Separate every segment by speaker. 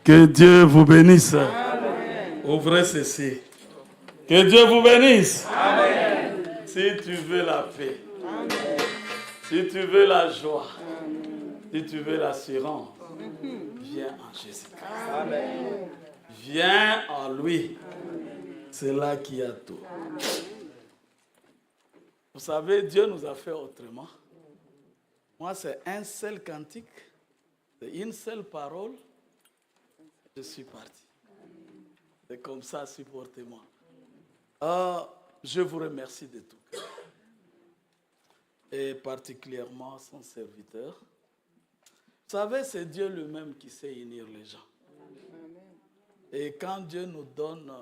Speaker 1: Que Dieu vous bénisse. Amen. Ouvrez ceci. Que Dieu vous bénisse. Amen. Si tu veux la paix, amen, si tu veux la joie, amen, si tu veux l'assurance, viens en Jésus-Christ. Amen. Viens en lui. C'est là qu'il y a tout. Vous savez, Dieu nous a fait autrement. Moi, c'est un seul cantique, c'est une seule parole. Je suis parti. C'est comme ça, supportez-moi. Je vous remercie de tout cœur. Et particulièrement son serviteur. Vous savez, c'est Dieu lui-même qui sait unir les gens. Et quand Dieu nous donne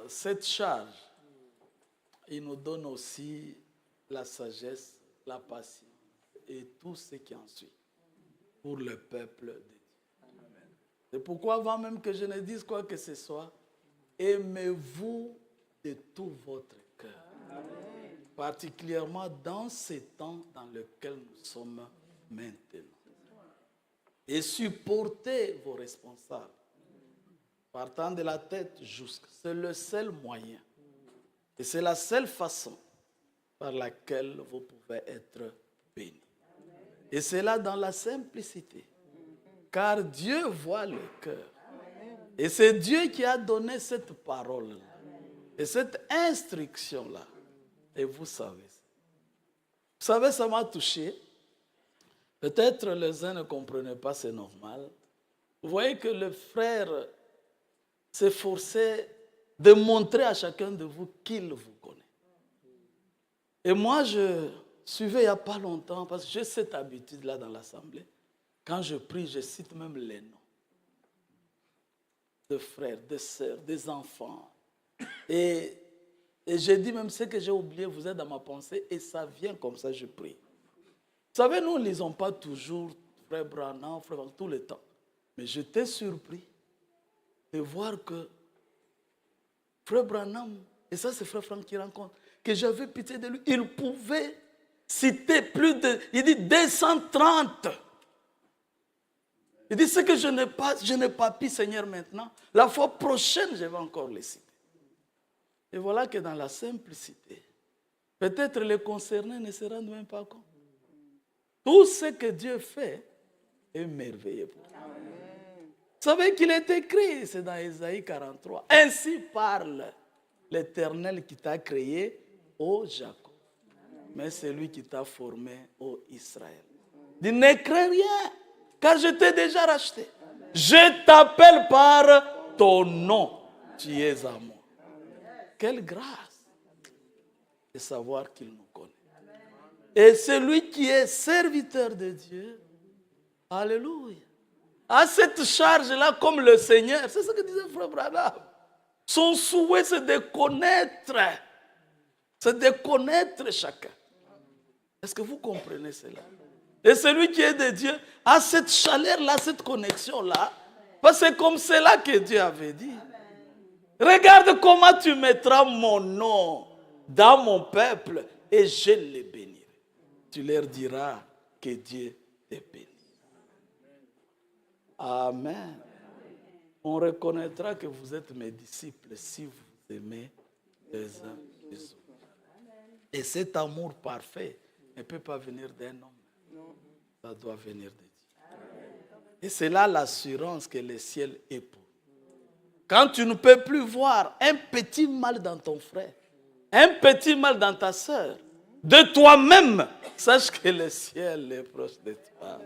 Speaker 1: cette charge, il nous donne aussi la sagesse, la patience et tout ce qui en suit pour le peuple de Dieu. C'est pourquoi avant même que je ne dise quoi que ce soit, aimez-vous de tout votre cœur. Amen. Particulièrement dans ces temps dans lesquels nous sommes maintenant. Et supportez vos responsables. Partant de la tête jusqu'à... C'est le seul moyen. Et c'est la seule façon par laquelle vous pouvez être bénis. Et c'est là dans la simplicité. Car Dieu voit le cœur. Et c'est Dieu qui a donné cette parole-là. Et cette instruction-là. Et vous savez. Vous savez, ça m'a touché. Peut-être les uns ne comprenaient pas, c'est normal. Vous voyez que le frère s'efforçait de montrer à chacun de vous qu'il vous connaît. Et moi, je suivais il n'y a pas longtemps, parce que j'ai cette habitude-là dans l'assemblée. Quand je prie, je cite même les noms de frères, de sœurs, des enfants. Et j'ai dit même ce que j'ai oublié, vous êtes dans ma pensée, et ça vient comme ça, je prie. Vous savez, nous ne lisons pas toujours frère Branham, frère Branham, tout le temps. Mais j'étais surpris de voir que frère Branham, et ça c'est frère Franck qui rencontre, que j'avais pitié de lui, il pouvait citer plus de, il dit 230. Il dit, ce que je n'ai pas pu, Seigneur, maintenant, la fois prochaine, je vais encore les citer. Et voilà que dans la simplicité, peut-être les concernés ne se rendent même pas compte. Tout ce que Dieu fait est merveilleux pour nous. Vous savez qu'il est écrit, c'est dans Ésaïe 43. Ainsi parle l'Éternel qui t'a créé, ô Jacob. Mais c'est lui qui t'a formé, ô Israël. Il ne crains rien. Car je t'ai déjà racheté. Je t'appelle par ton nom. Tu es à moi. Quelle grâce de savoir qu'il nous connaît. Et celui qui est serviteur de Dieu, alléluia, a cette charge-là comme le Seigneur. C'est ce que disait Frère Branham. Son souhait, c'est de connaître. C'est de connaître chacun. Est-ce que vous comprenez cela? Et celui qui est de Dieu a cette chaleur-là, cette connexion-là. Parce que c'est comme cela que Dieu avait dit. Regarde comment tu mettras mon nom dans mon peuple et je les bénirai. Tu leur diras que Dieu te bénit. Amen. On reconnaîtra que vous êtes mes disciples si vous aimez les uns les autres. Et cet amour parfait ne peut pas venir d'un homme. Ça doit venir de Dieu. Et c'est là l'assurance que le ciel est pour. Quand tu ne peux plus voir un petit mal dans ton frère, un petit mal dans ta sœur, de toi-même, sache que le ciel est proche de toi.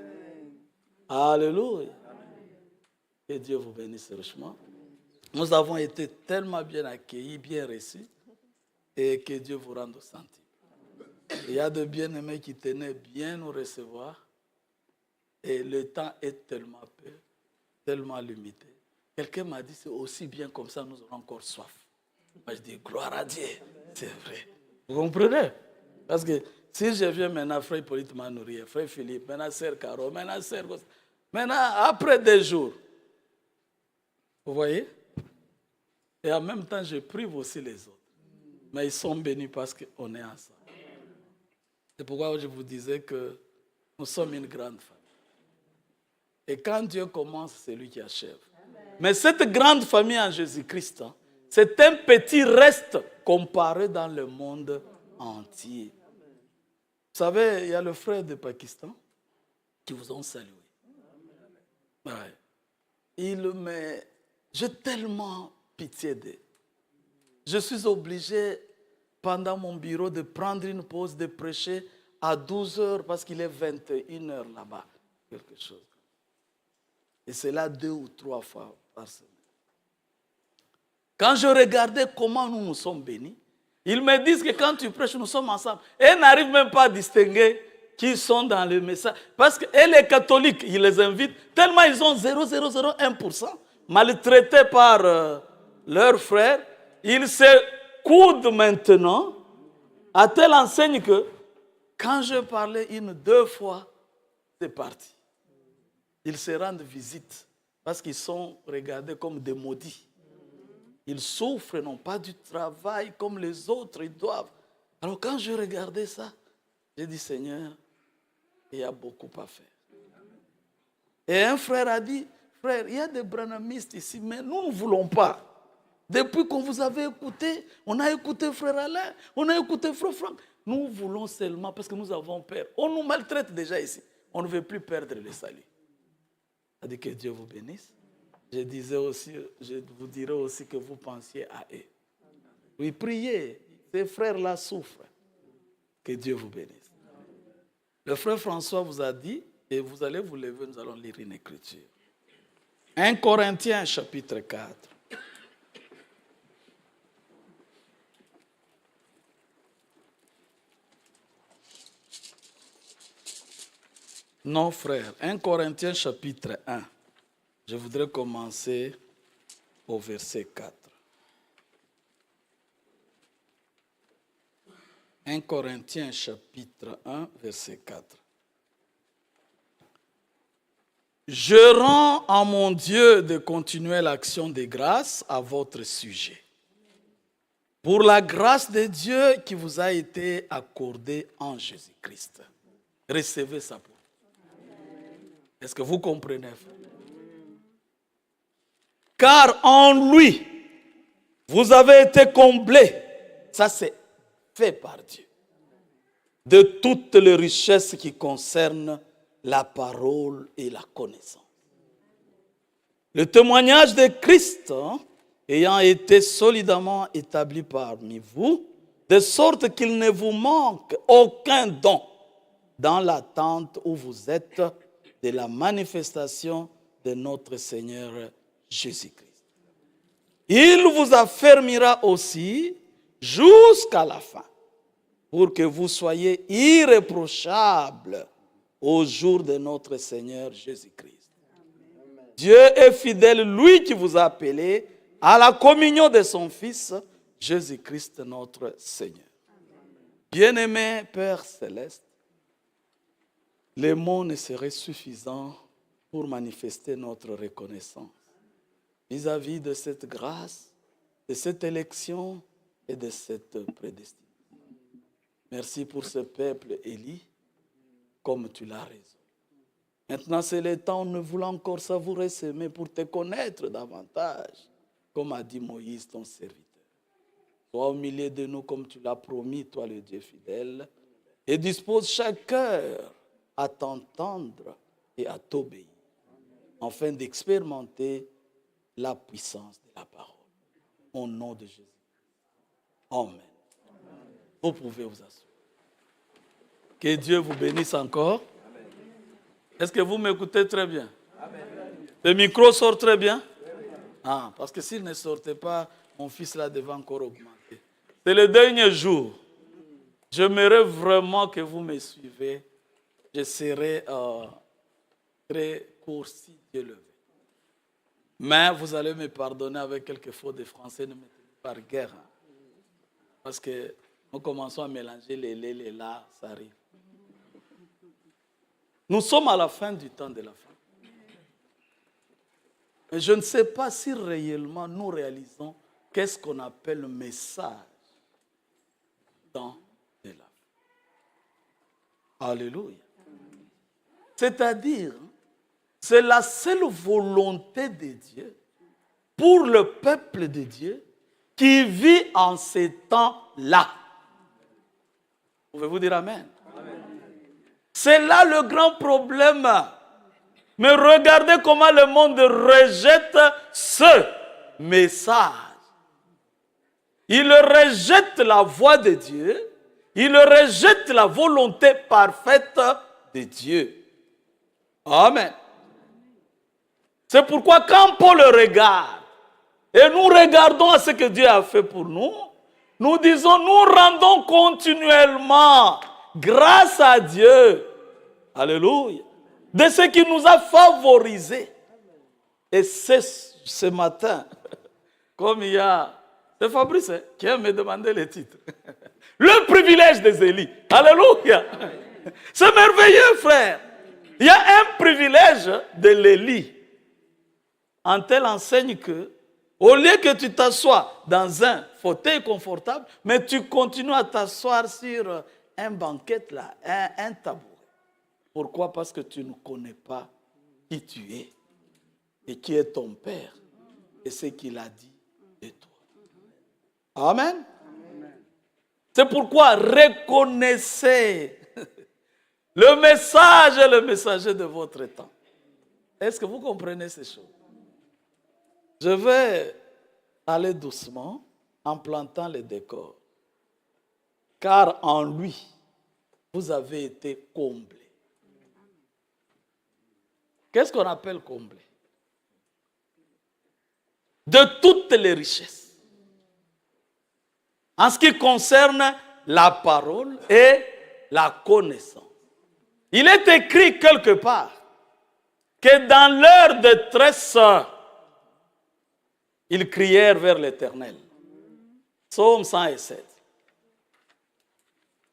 Speaker 1: Alléluia. Que Dieu vous bénisse richement. Nous avons été tellement bien accueillis, bien reçus, et que Dieu vous rende au centime. Il y a de bien-aimés qui tenaient bien nous recevoir. Et le temps est tellement peu, tellement limité. Quelqu'un m'a dit, c'est aussi bien comme ça, nous aurons encore soif. Moi, je dis, gloire à Dieu. C'est vrai. Vous comprenez? Parce que si je viens maintenant, frère Hippolyte m'a nourri, frère Philippe, maintenant sœur Caro, maintenant sœur... Maintenant, après des jours, vous voyez? Et en même temps, je prive aussi les autres. Mais ils sont bénis parce qu'on est ensemble. C'est pourquoi je vous disais que nous sommes une grande famille. Et quand Dieu commence, c'est lui qui achève. Mais cette grande famille en Jésus-Christ, c'est un petit reste comparé dans le monde entier. Vous savez, il y a le frère du Pakistan qui vous ont salué. Ouais. J'ai tellement pitié d'eux. Je suis obligé, pendant mon bureau, de prendre une pause, de prêcher à 12 heures parce qu'il est 21 heures là-bas. Quelque chose. Et c'est là 2 ou 3 fois par semaine. Quand je regardais comment nous nous sommes bénis, ils me disent que quand tu prêches, nous sommes ensemble. Et ils n'arrivent même pas à distinguer qui sont dans le message. Parce que les catholiques, ils les invitent, tellement ils ont 0,001%, maltraités par leurs frères, ils se coudent maintenant à telle enseigne que quand je parlais 1-2 fois, c'est parti. Ils se rendent visite parce qu'ils sont regardés comme des maudits. Ils souffrent, n'ont pas du travail comme les autres, ils doivent. Alors quand je regardais ça, j'ai dit, Seigneur, il y a beaucoup à faire. Et un frère a dit, frère, il y a des branhamistes ici, mais nous ne voulons pas. Depuis qu'on vous avait écouté, on a écouté frère Alain, on a écouté frère Franck. Nous voulons seulement, parce que nous avons peur. On nous maltraite déjà ici. On ne veut plus perdre le salut. Ça dit que Dieu vous bénisse. Je vous dirais aussi que vous pensiez à eux. Oui, priez. Ces frères-là souffrent. Que Dieu vous bénisse. Le frère François vous a dit, et vous allez vous lever, nous allons lire une écriture. 1 Corinthiens chapitre 4. Non, frère. 1 Corinthiens chapitre 1. Je voudrais commencer au verset 4. 1 Corinthiens chapitre 1, verset 4. Je rends à mon Dieu de continuer l'action de grâce à votre sujet. Pour la grâce de Dieu qui vous a été accordée en Jésus-Christ. Recevez ça pour vous. Est-ce que vous comprenez, frère? Car en lui, vous avez été comblés. Ça, c'est fait par Dieu. De toutes les richesses qui concernent la parole et la connaissance. Le témoignage de Christ ayant été solidement établi parmi vous, de sorte qu'il ne vous manque aucun don dans l'attente où vous êtes de la manifestation de notre Seigneur Jésus-Christ. Il vous affermira aussi jusqu'à la fin, pour que vous soyez irréprochables au jour de notre Seigneur Jésus-Christ. Dieu est fidèle, lui qui vous a appelé à la communion de son Fils, Jésus-Christ notre Seigneur. Bien-aimé Père Céleste, les mots ne seraient suffisants pour manifester notre reconnaissance vis-à-vis de cette grâce, de cette élection et de cette prédestination. Merci pour ce peuple élu, comme tu l'as raison. Maintenant, c'est le temps, ne voulant encore savourer s'aimer pour te connaître davantage, comme a dit Moïse, ton serviteur. Sois au milieu de nous comme tu l'as promis, toi le Dieu fidèle, et dispose chaque cœur à t'entendre et à t'obéir, afin d'expérimenter la puissance de la parole. Au nom de Jésus. Amen. Vous pouvez vous asseoir. Que Dieu vous bénisse encore. Est-ce que vous m'écoutez très bien? Le micro sort très bien? Ah, parce que s'il ne sortait pas, mon fils là devait encore augmenter. C'est le dernier jour. J'aimerais vraiment que vous me suivez. Je serai très court si Dieu le veut. Mais vous allez me pardonner avec quelques fautes de français, ne me tenez par guerre. Parce que nous commençons à mélanger les là, ça arrive. Nous sommes à la fin du temps de la fin. Mais je ne sais pas si réellement nous réalisons qu'est-ce qu'on appelle le message dans de la fin. Alléluia. C'est-à-dire, c'est la seule volonté de Dieu pour le peuple de Dieu qui vit en ces temps-là. Pouvez-vous dire Amen? C'est là le grand problème. Mais regardez comment le monde rejette ce message. Il rejette la voix de Dieu. Il rejette la volonté parfaite de Dieu. Amen. C'est pourquoi quand Paul regarde, et nous regardons à ce que Dieu a fait pour nous, nous disons, nous rendons continuellement grâce à Dieu. Alléluia. De ce qui nous a favorisés. Et c'est ce matin, comme il y a, c'est Fabrice qui a me demandé le titre. Le privilège des Élis. Alléluia. C'est merveilleux, frère. Il y a un privilège de l'Élie. En telle enseigne que, au lieu que tu t'assoies dans un fauteuil confortable, mais tu continues à t'asseoir sur un banquette là, un tabouret. Pourquoi? Parce que tu ne connais pas qui tu es et qui est ton Père et ce qu'il a dit de toi. Amen. C'est pourquoi reconnaissez le message et le messager de votre temps. Est-ce que vous comprenez ces choses? Je vais aller doucement en plantant les décors. Car en lui, vous avez été comblés. Qu'est-ce qu'on appelle comblé? De toutes les richesses. En ce qui concerne la parole et la connaissance. Il est écrit quelque part que dans leur détresse, ils crièrent vers l'Éternel. Psaume 107.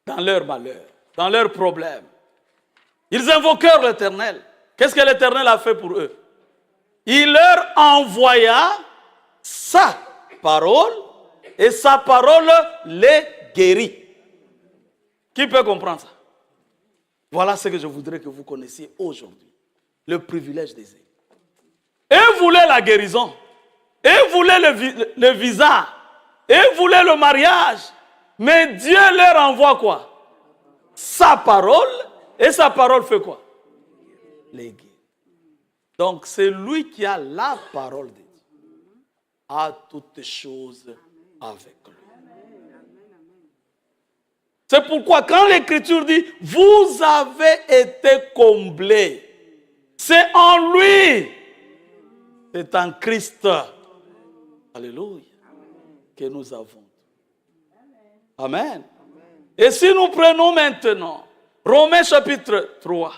Speaker 1: Dans leur malheur, dans leurs problèmes. Ils invoquèrent l'Éternel. Qu'est-ce que l'Éternel a fait pour eux? Il leur envoya sa parole et sa parole les guérit. Qui peut comprendre ça? Voilà ce que je voudrais que vous connaissiez aujourd'hui. Le privilège des élus. Eux voulaient la guérison. Eux voulaient le visa. Eux voulaient le mariage. Mais Dieu leur envoie quoi? Sa parole. Et sa parole fait quoi? Les guérir. Donc c'est lui qui a la parole de Dieu. A toutes choses avec lui. C'est pourquoi quand l'Écriture dit « Vous avez été comblés », c'est en lui, c'est en Christ, alléluia, que nous avons. Amen. Et si nous prenons maintenant Romains chapitre 3,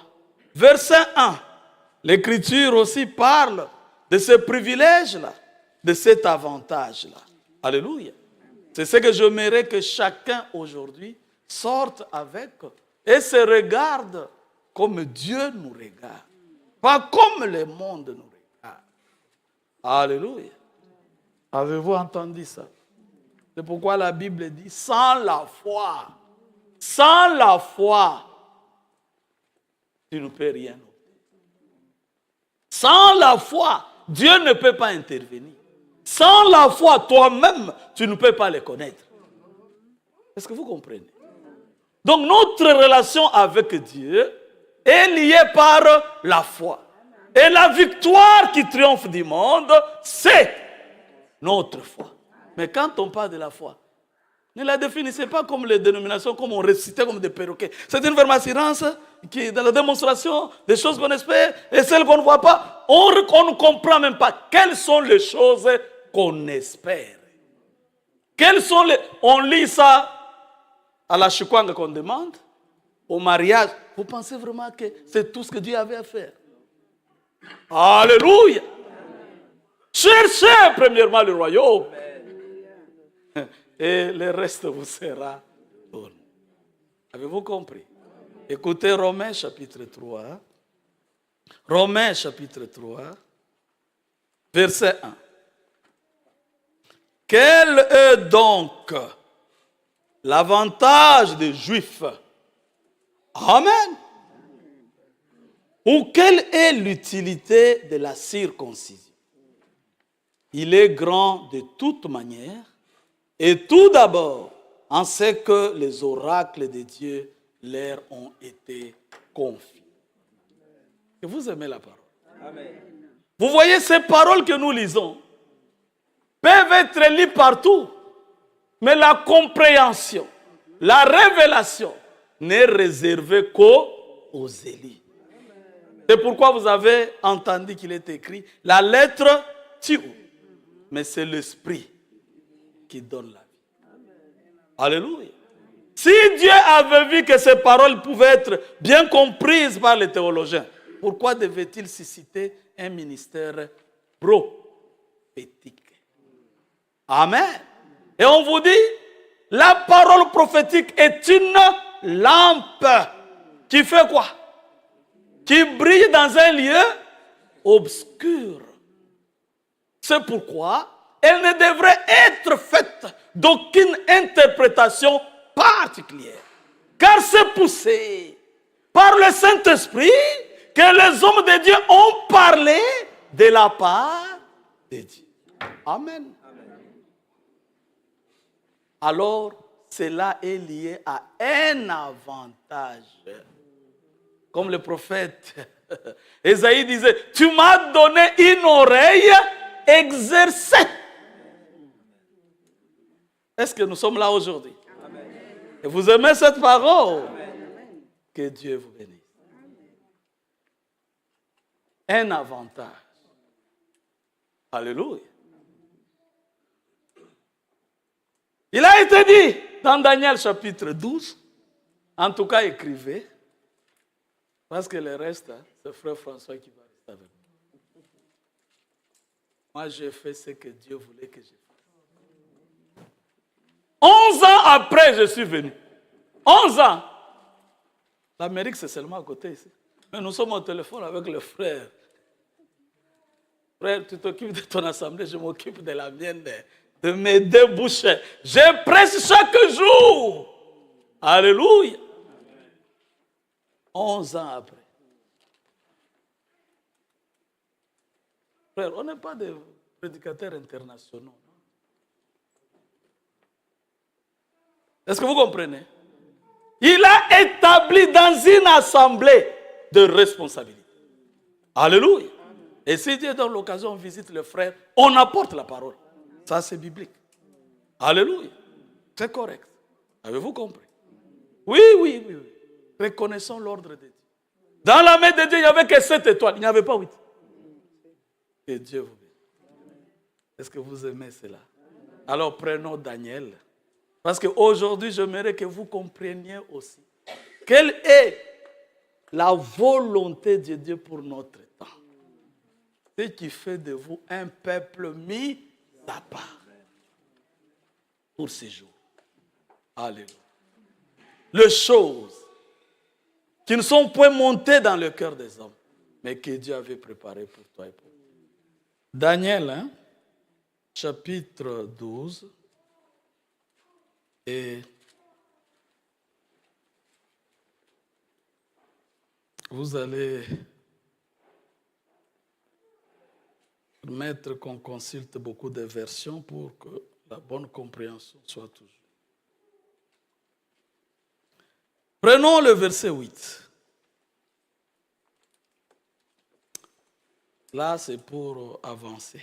Speaker 1: verset 1, l'Écriture aussi parle de ce privilège-là, de cet avantage-là. Alléluia. C'est ce que j'aimerais que chacun aujourd'hui sorte avec et se regarde comme Dieu nous regarde. Pas comme le monde nous regarde. Alléluia. Avez-vous entendu ça? C'est pourquoi la Bible dit, sans la foi, tu ne peux rien. Sans la foi, Dieu ne peut pas intervenir. Sans la foi, toi-même, tu ne peux pas le connaître. Est-ce que vous comprenez? Donc notre relation avec Dieu est liée par la foi. Et la victoire qui triomphe du monde, c'est notre foi. Mais quand on parle de la foi, ne la définissez pas comme les dénominations, comme on récitait comme des perroquets. C'est une ferme assurance qui, dans la démonstration des choses qu'on espère et celles qu'on ne voit pas, on ne comprend même pas quelles sont les choses qu'on espère. Quelles sont les... On lit ça à la chikwanga qu'on demande, au mariage. Vous pensez vraiment que c'est tout ce que Dieu avait à faire? Alléluia! Cherchez premièrement le royaume. Et le reste vous sera donné. Avez-vous compris? Écoutez Romains chapitre 3. Romains chapitre 3, verset 1. Quel est donc l'avantage des Juifs? Amen. Ou quelle est l'utilité de la circoncision? Il est grand de toute manière, et tout d'abord, en ce que les oracles de Dieu leur ont été confiés. Et vous aimez la parole? Amen. Vous voyez, ces paroles que nous lisons peuvent être lues partout, mais la compréhension, la révélation n'est réservée qu'aux élus. C'est pourquoi vous avez entendu qu'il est écrit la lettre tue, mais c'est l'esprit qui donne la vie. Alléluia. Si Dieu avait vu que ces paroles pouvaient être bien comprises par les théologiens, pourquoi devait-il susciter un ministère prophétique? Amen. Et on vous dit, la parole prophétique est une lampe qui fait quoi? Qui brille dans un lieu obscur. C'est pourquoi elle ne devrait être faite d'aucune interprétation particulière. Car c'est poussé par le Saint-Esprit que les hommes de Dieu ont parlé de la part de Dieu. Amen. Alors, cela est lié à un avantage. Comme le prophète Ésaïe disait, tu m'as donné une oreille exercée. Est-ce que nous sommes là aujourd'hui? Et vous aimez cette parole? Amen. Que Dieu vous bénisse. Un avantage. Alléluia. Il a été dit dans Daniel chapitre 12, en tout cas écrivez, parce que le reste, c'est frère François qui va rester avec nous. Moi, j'ai fait ce que Dieu voulait que je fasse. 11 ans après, je suis venu. 11 ans. L'Amérique, c'est seulement à côté ici. Mais nous sommes au téléphone avec le frère. Frère, tu t'occupes de ton assemblée, je m'occupe de la mienne, de mes deux bouches. Je presse chaque jour. Alléluia. 11 ans après. Frère, on n'est pas des prédicateurs internationaux. Est-ce que vous comprenez? Il a établi dans une assemblée de responsabilité. Alléluia. Et si Dieu donne l'occasion, on visite le frère, on apporte la parole. Ça, c'est biblique. Alléluia. C'est correct. Avez-vous compris? Oui. Reconnaissons l'ordre de Dieu. Dans la main de Dieu, il n'y avait que 7 étoiles. Il n'y avait pas 8. Que Dieu vous bénisse. Est-ce que vous aimez cela? Alors prenons Daniel. Parce qu'aujourd'hui, j'aimerais que vous compreniez aussi quelle est la volonté de Dieu pour notre temps. Ce qui fait de vous un peuple mis à part pour ces jours. Alléluia. Les choses qui ne sont point montées dans le cœur des hommes, mais que Dieu avait préparées pour toi et pour moi. Daniel, chapitre 12. Et vous allez permettre qu'on consulte beaucoup de versions pour que la bonne compréhension soit toujours. Prenons le verset 8. Là, c'est pour avancer.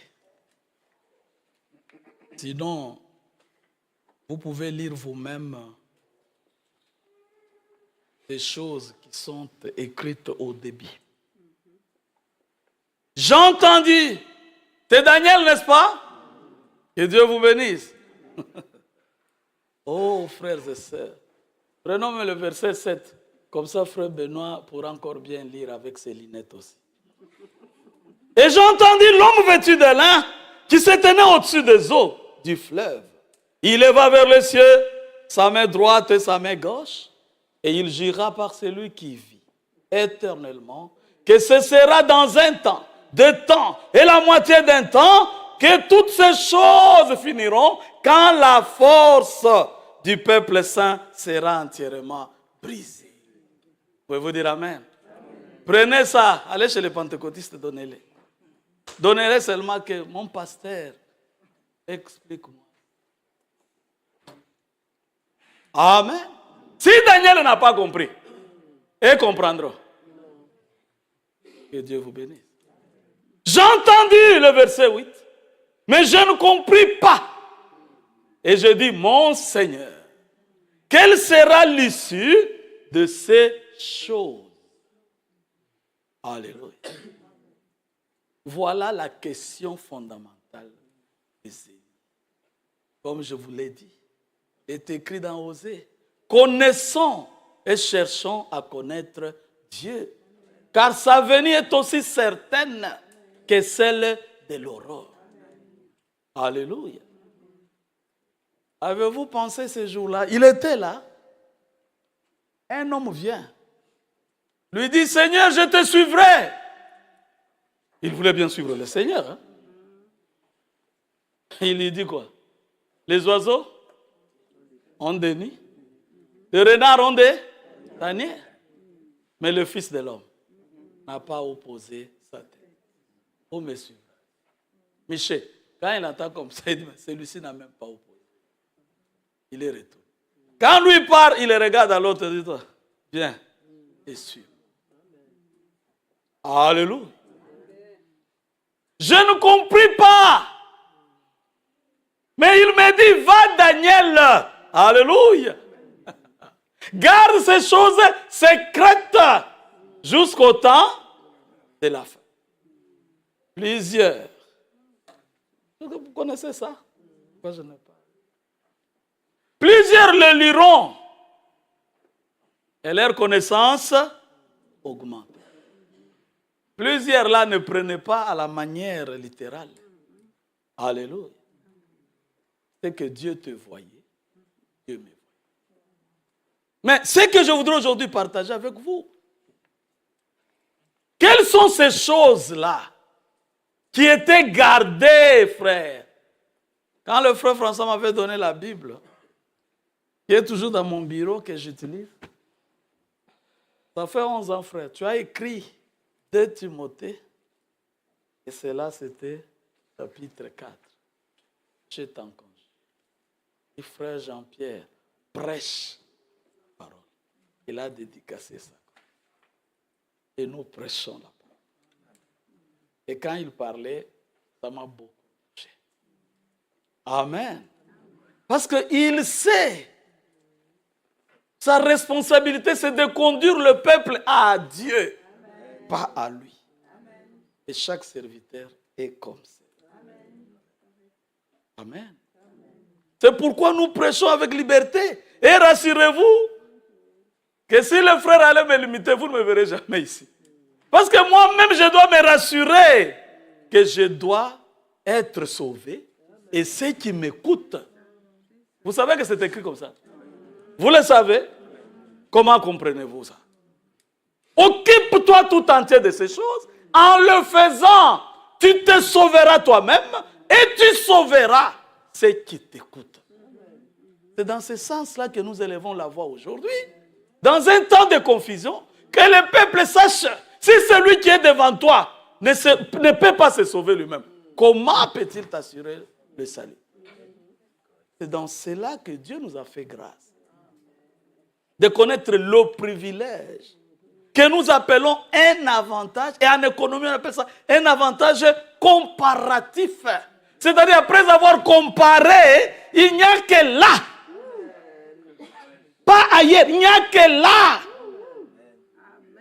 Speaker 1: Sinon, vous pouvez lire vous-même des choses qui sont écrites au début. J'ai entendu. C'est Daniel, n'est-ce pas? Que Dieu vous bénisse. Oh, frères et sœurs. Prenons le verset 7. Comme ça, frère Benoît pourra encore bien lire avec ses lunettes aussi. Et j'ai entendu l'homme vêtu de lin qui se tenait au-dessus des eaux du fleuve. Il leva vers les cieux sa main droite et sa main gauche, et il jura par celui qui vit éternellement que ce sera dans un temps, 2 temps et la moitié d'un temps que toutes ces choses finiront quand la force du peuple saint sera entièrement brisée. Pouvez-vous dire amen? Prenez ça, allez chez les pentecôtistes, donnez-les. Donnez-les seulement que mon pasteur, explique-moi. Amen. Si Daniel n'a pas compris, ils comprendront. Que Dieu vous bénisse. J'ai entendu le verset 8, mais je ne compris pas. Et je dis, mon Seigneur, quelle sera l'issue de ces choses? Alléluia. Voilà la question fondamentale d'Ésaïe. Comme je vous l'ai dit, est écrit dans Osée. Connaissons et cherchons à connaître Dieu. Car sa venue est aussi certaine que celle de l'aurore. Alléluia. Avez-vous pensé ce jour-là? Il était là. Un homme vient. Lui dit, Seigneur, je te suivrai. Il voulait bien suivre le Seigneur. Hein? Il lui dit quoi? Les oiseaux ont des nids. Les renards ont des tanières. Mais le Fils de l'homme n'a pas opposé sa tête. Oh, monsieur. Michel, quand il entend comme ça, il dit, celui-ci n'a même pas opposé. Il est retourné. Quand lui part, il regarde à l'autre et dit, toi, viens et suis. Alléluia. Je ne compris pas. Mais il me dit, va Daniel. Alléluia. Garde ces choses secrètes jusqu'au temps de la fin. Plusieurs. Vous connaissez ça? Moi, je n'ai pas. Plusieurs le liront. Et leur connaissance augmente. Plusieurs là ne prenaient pas à la manière littérale. Alléluia. C'est que Dieu te voyait. Dieu me voyait. Mais ce que je voudrais aujourd'hui partager avec vous, quelles sont ces choses-là qui étaient gardées, frère? Quand le frère François m'avait donné la Bible, qui est toujours dans mon bureau que j'utilise, ça fait 11 ans, frère. Tu as écrit 2 Timothée, et cela c'était chapitre 4. J'étais en congé. Et frère Jean-Pierre prêche la parole. Il a dédicacé ça. Et nous prêchons la parole. Et quand il parlait, ça m'a beaucoup touché. Amen. Parce qu'il sait, sa responsabilité, c'est de conduire le peuple à Dieu, pas à lui. Et chaque serviteur est comme ça. Amen. C'est pourquoi nous prêchons avec liberté. Et rassurez-vous que si le frère allait me limiter, vous ne me verrez jamais ici. Parce que moi-même, je dois me rassurer que je dois être sauvé. Et ceux qui m'écoutent, vous savez que c'est écrit comme ça. Vous le savez? Comment comprenez-vous ça? Occupe-toi tout entier de ces choses. En le faisant, tu te sauveras toi-même et tu sauveras ceux qui t'écoutent. C'est dans ce sens-là que nous élevons la voix aujourd'hui. Dans un temps de confusion, que le peuple sache si celui qui est devant toi ne peut pas se sauver lui-même. Comment peut-il t'assurer le salut? C'est dans cela que Dieu nous a fait grâce. De connaître le privilège que nous appelons un avantage, et en économie on appelle ça un avantage comparatif. C'est-à-dire après avoir comparé, il n'y a que là. Pas ailleurs, il n'y a que là.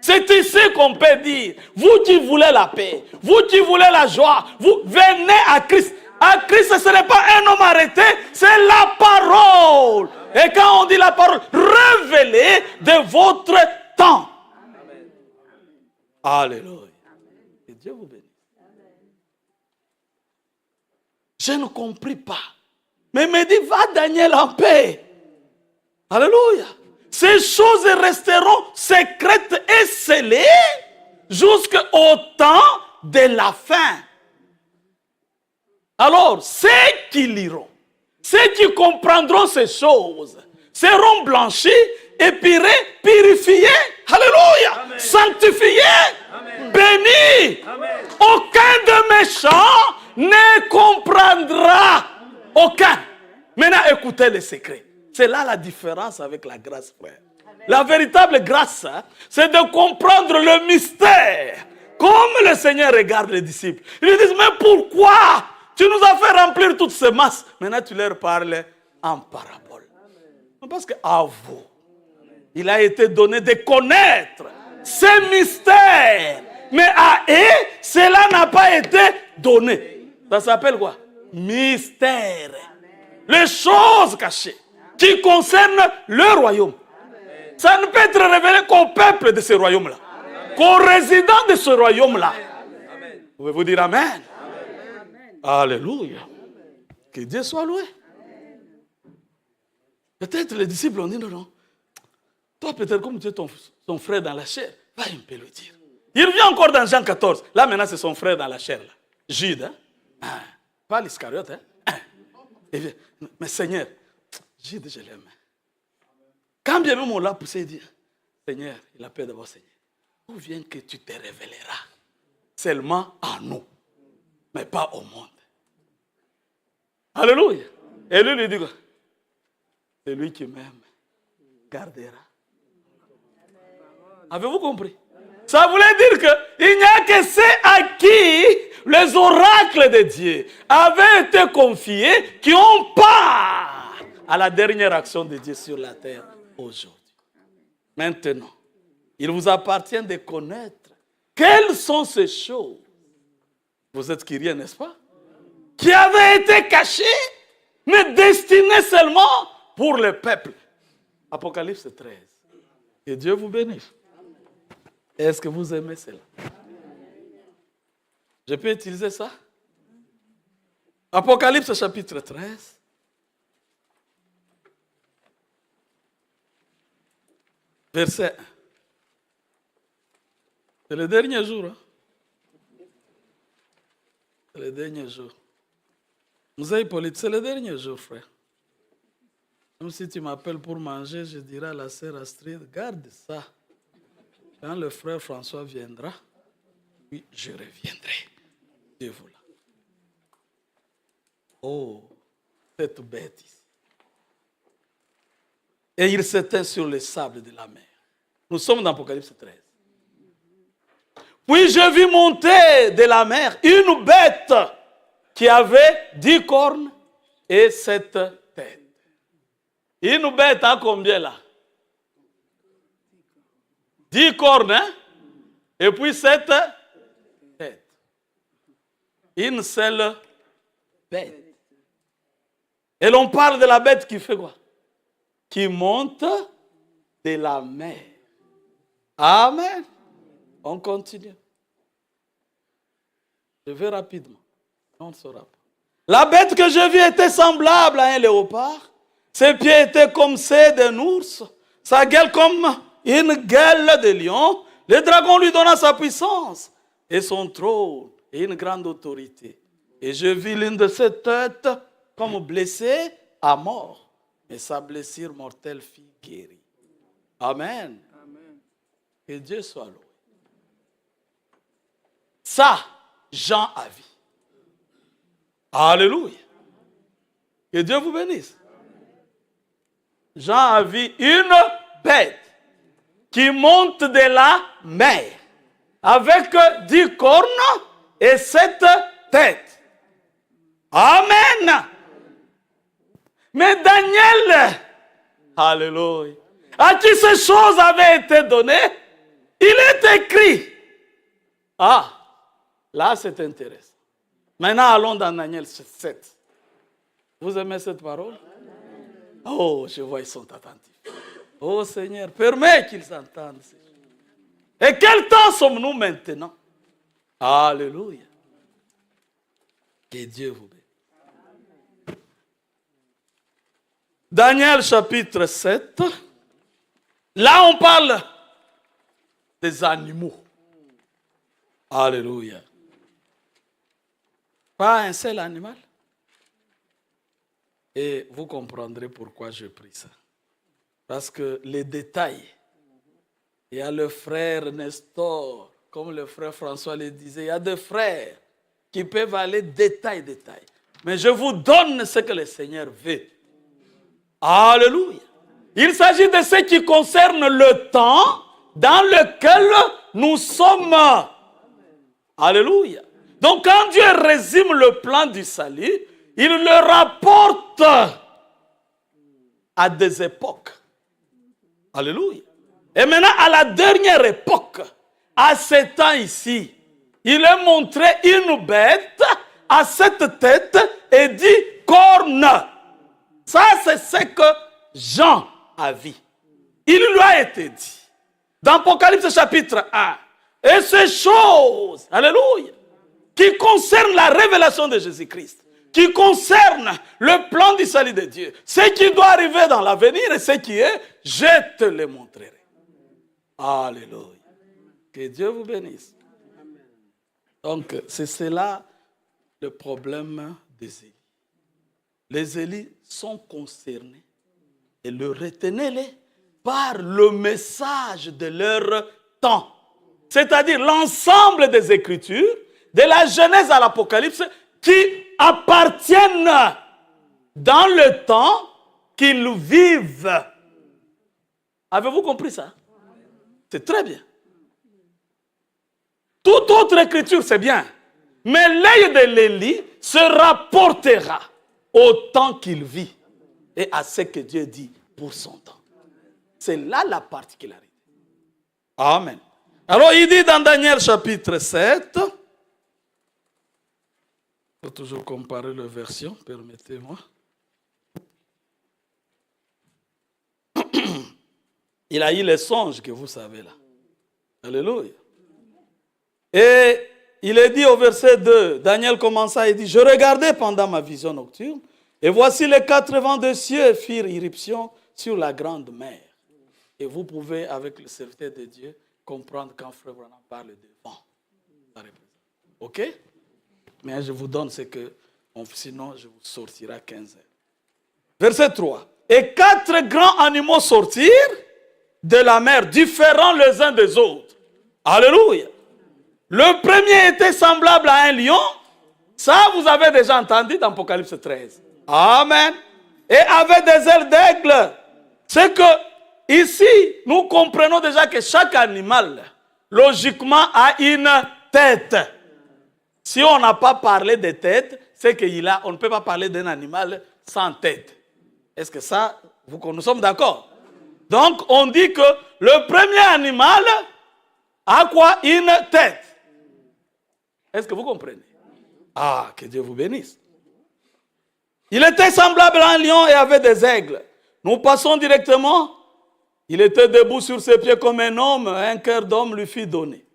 Speaker 1: C'est ici qu'on peut dire, vous qui voulez la paix, vous qui voulez la joie, vous venez à Christ. À Christ, ce n'est pas un homme arrêté, c'est la parole. Et quand on dit la parole, révélée de votre temps. Amen. Alléluia. Que Dieu vous bénisse. Je ne compris pas. Mais il me dit, va Daniel en paix. Alléluia. Ces choses resteront secrètes et scellées jusqu'au temps de la fin. Alors, ceux qui liront, ceux qui comprendront ces choses, seront blanchis, épurés, purifiés, alléluia, amen, sanctifiés vie. Amen. Aucun de méchants ne comprendra. Aucun. Maintenant, écoutez les secrets. C'est là la différence avec la grâce, frère. Amen. La véritable grâce, c'est de comprendre le mystère. Comme le Seigneur regarde les disciples. Ils lui disent, mais pourquoi tu nous as fait remplir toutes ces masses? Maintenant, tu leur parles en parabole. Amen. Parce qu'à vous, il a été donné de connaître ces mystères. Mais à eux, cela n'a pas été donné. Ça s'appelle quoi? Mystère. Les choses cachées qui concernent le royaume. Ça ne peut être révélé qu'au peuple de ce royaume-là. Qu'aux résidents de ce royaume-là. Pouvez-vous dire Amen? Amen. Alléluia. Que Dieu soit loué. Peut-être les disciples ont dit non. Toi, peut-être comme tu es ton frère dans la chair, va un peu lui dire. Il revient encore dans Jean 14. Là, maintenant, c'est son frère dans la chair. Là. Jude, hein? Pas l'Iscariote. Hein? Et bien, mais Seigneur, Jude, je l'aime. Quand bien même on l'a poussé, il dit, Seigneur, il appelle d'abord Seigneur. Où vient que tu te révéleras seulement à nous, mais pas au monde. Alléluia. Et lui dit quoi? C'est lui qui m'aime, gardera. Avez-vous compris? Ça voulait dire qu'il n'y a que ceux à qui les oracles de Dieu avaient été confiés qui ont part à la dernière action de Dieu sur la terre aujourd'hui. Maintenant, il vous appartient de connaître quelles sont ces choses. Vous êtes curieux, n'est-ce pas? Qui avaient été cachées, mais destinées seulement pour le peuple. Apocalypse 13. Que Dieu vous bénisse. Est-ce que vous aimez cela? Je peux utiliser ça? Apocalypse chapitre 13. Verset 1. C'est le dernier jour. Hein? C'est le dernier jour. Nous avons Hippolyte, c'est le dernier jour, frère. Même si tu m'appelles pour manger, je dirai à la sœur Astrid, garde ça. Quand le frère François viendra, oui, je reviendrai. Dieu vous là. Oh, cette bête ici. Et il s'éteint sur les sables de la mer. Nous sommes dans Apocalypse 13. Puis je vis monter de la mer une bête qui avait 10 cornes et 7 têtes. Une bête à combien là? 10 cornes, hein? Et puis 7 têtes. Une seule bête. Et l'on parle de la bête qui fait quoi? Qui monte de la mer. Amen. On continue. Je vais rapidement. On ne saura pas. La bête que je vis était semblable à un léopard. Ses pieds étaient comme ceux d'un ours. Sa gueule comme une gueule de lion. Le dragon lui donna sa puissance et son trône et une grande autorité. Et je vis l'une de ses têtes comme blessée à mort. Et sa blessure mortelle fut guérie. Amen. Amen. Que Dieu soit loué. Ça, Jean a vu. Alléluia. Que Dieu vous bénisse. Jean a vu une bête qui monte de la mer avec 10 cornes et 7 têtes. Amen. Mais Daniel, alléluia, à qui ces choses avaient été données, il est écrit. Ah, là c'est intéressant. Maintenant allons dans Daniel 7. Vous aimez cette parole? Oh, je vois, ils sont attentifs. Oh Seigneur, permets qu'ils entendent. Et quel temps sommes-nous maintenant? Alléluia. Que Dieu vous bénisse. Daniel chapitre 7. Là, on parle des animaux. Alléluia. Pas un seul animal. Et vous comprendrez pourquoi je prie ça. Parce que les détails, il y a le frère Nestor comme le frère François le disait, il y a des frères qui peuvent aller détail. Mais je vous donne ce que le Seigneur veut. Alléluia. Il s'agit de ce qui concerne le temps dans lequel nous sommes. Alléluia. Donc quand Dieu résume le plan du salut, il le rapporte à des époques. Alléluia. Et maintenant, à la dernière époque, à ce temps ici, il a montré une bête à cette tête et dit corne. Ça, c'est ce que Jean a vu. Il lui a été dit. Dans Apocalypse chapitre 1. Et ces choses, alléluia, qui concernent la révélation de Jésus-Christ, qui concernent le plan du salut de Dieu, ce qui doit arriver dans l'avenir et ce qui est, je te le montrerai. Alléluia. Que Dieu vous bénisse. Donc, c'est cela le problème des Élis. Les Élis sont concernés et le retenez-les par le message de leur temps. C'est-à-dire l'ensemble des Écritures, de la Genèse à l'Apocalypse, qui appartiennent dans le temps qu'ils vivent. Avez-vous compris ça? C'est très bien. Toute autre écriture, c'est bien. Mais l'œil de l'Élie se rapportera au temps qu'il vit et à ce que Dieu dit pour son temps. C'est là la particularité. Amen. Alors, il dit dans Daniel chapitre 7, il faut toujours comparer les versions, permettez-moi. Il a eu les songes que vous savez là. Alléluia. Et il est dit au verset 2, Daniel commença et dit, je regardais pendant ma vision nocturne, et voici les 4 vents de cieux firent irruption sur la grande mer. Et vous pouvez, avec le serviteur de Dieu, comprendre quand Frère Branham parle de vent. Ok? Mais je vous donne ce que, sinon je vous sortira 15 heures. Verset 3. Et 4 grands animaux sortirent de la mer, différents les uns des autres. Alléluia. Le premier était semblable à un lion. Ça, vous avez déjà entendu dans Apocalypse 13. Amen. Et avait des ailes d'aigle. C'est que, ici, nous comprenons déjà que chaque animal, logiquement, a une tête. Si on n'a pas parlé de tête, c'est qu'on ne peut pas parler d'un animal sans tête. Est-ce que ça, nous sommes d'accord? Donc, on dit que le premier animal a quoi? Une tête. Est-ce que vous comprenez? Ah, que Dieu vous bénisse. Il était semblable à un lion et avait des aigles. Nous passons directement. Il était debout sur ses pieds comme un homme, un cœur d'homme lui fut donné.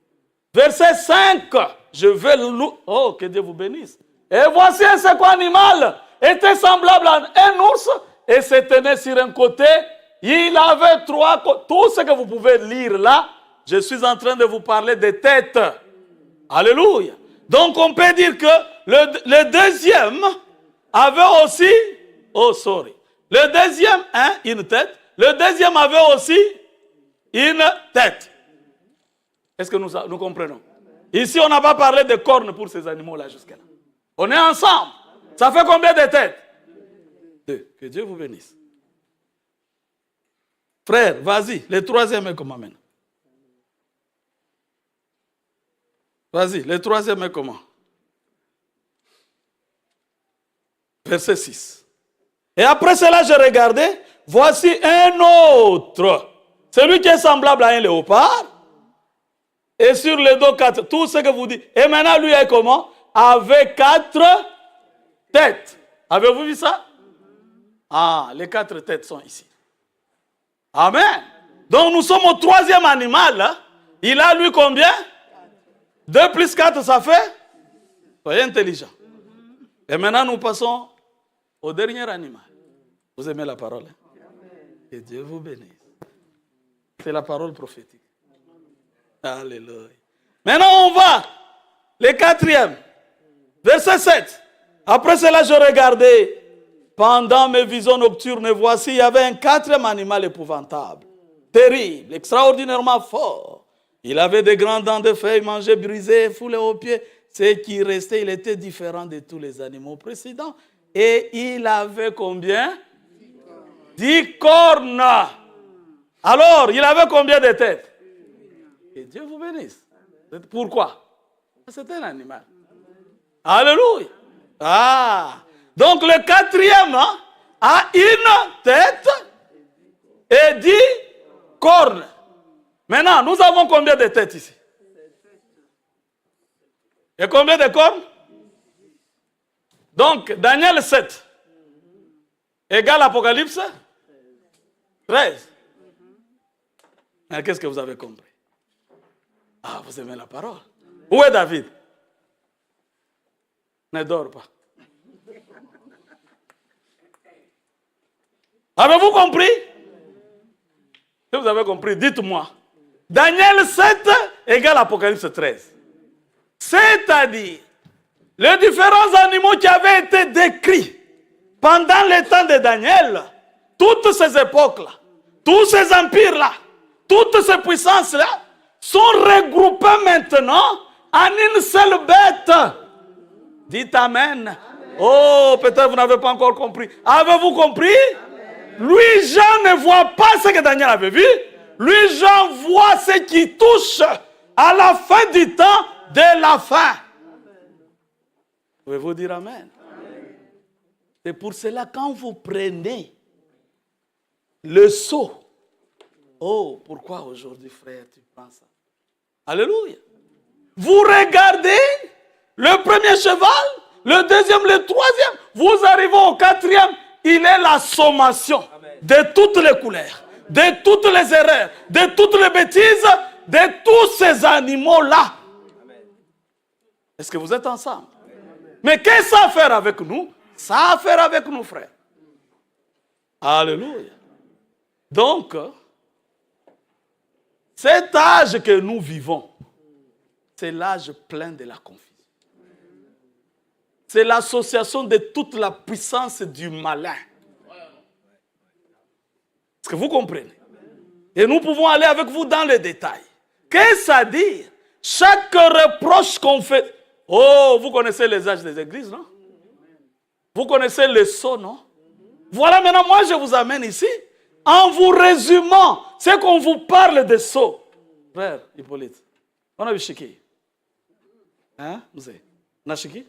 Speaker 1: Verset 5. Je vais oh, que Dieu vous bénisse. Et voici un second animal. Était semblable à un ours et se tenait sur un côté. Il avait 3 côtés. Tout ce que vous pouvez lire là, je suis en train de vous parler des têtes. Alléluia. Donc on peut dire que le deuxième avait aussi, le deuxième, une tête. Le deuxième avait aussi une tête. Est-ce que nous comprenons? Ici, on n'a pas parlé de cornes pour ces animaux-là jusqu'à là. On est ensemble. Ça fait combien de têtes? 2. Que Dieu vous bénisse. Frère, vas-y. Le troisième est comment maintenant? Vas-y, le troisième est comment? Verset 6. Et après cela, je regardais, voici un autre. Celui qui est semblable à un léopard. Et sur le dos 4. Tout ce que vous dites. Et maintenant, lui est comment? Avec 4 têtes. Avez-vous vu ça? Ah, les 4 têtes sont ici. Amen. Donc nous sommes au troisième animal. Hein? Il a lui combien? 2 plus 4, ça fait? Soyez intelligent. Et maintenant, nous passons au dernier animal. Vous aimez la parole? Hein? Que Dieu vous bénisse. C'est la parole prophétique. Alléluia. Maintenant, on va. Le 4e. Verset 7. Après cela, je regardais. Pendant mes visions nocturnes, voici, il y avait un 4e animal épouvantable. Terrible, extraordinairement fort. Il avait des grandes dents de feuilles, mangeait, brisé, foulé aux pieds. Ce qui restait, il était différent de tous les animaux précédents. Et il avait combien? 10 cornes. Alors, il avait combien de têtes? Que Dieu vous bénisse. Pourquoi? C'était un animal. Alléluia. Ah. Donc le quatrième a une tête et 10 cornes. Maintenant, nous avons combien de têtes ici? Et combien de cornes? Donc, Daniel 7 égale Apocalypse 13. Mais qu'est-ce que vous avez compris? Ah, vous aimez la parole. Où est David? Ne dors pas. Avez-vous compris? Si vous avez compris, dites-moi. Daniel 7 égale Apocalypse 13. C'est-à-dire, les différents animaux qui avaient été décrits pendant le temps de Daniel, toutes ces époques-là, tous ces empires-là, toutes ces puissances-là, sont regroupées maintenant en une seule bête. Dites Amen. Oh, peut-être vous n'avez pas encore compris. Avez-vous compris? Lui, Jean ne voit pas ce que Daniel avait vu. Lui, Jean voit ce qui touche à la fin du temps de la fin. Pouvez-vous dire Amen? C'est pour cela, quand vous prenez le sceau, oh, pourquoi aujourd'hui, frère, tu prends ça? Alléluia. Vous regardez le premier cheval, le deuxième, le troisième, vous arrivez au quatrième, il est la sommation de toutes les couleurs, de toutes les erreurs, de toutes les bêtises, de tous ces animaux-là. Est-ce que vous êtes ensemble? Mais qu'est-ce que ça a à faire avec nous? Ça a à faire avec nous, frères. Alléluia. Donc, cet âge que nous vivons, c'est l'âge plein de la confusion. C'est l'association de toute la puissance du malin. Est-ce que vous comprenez? Et nous pouvons aller avec vous dans les détails. Qu'est-ce que ça dit? Chaque reproche qu'on fait... Oh, vous connaissez les âges des églises, non? Vous connaissez les sceaux, non? Voilà, maintenant, moi, je vous amène ici en vous résumant ce qu'on vous parle des sceaux. Frère Hippolyte, on a vu Chiki. Hein, vous avez? On a Chiki?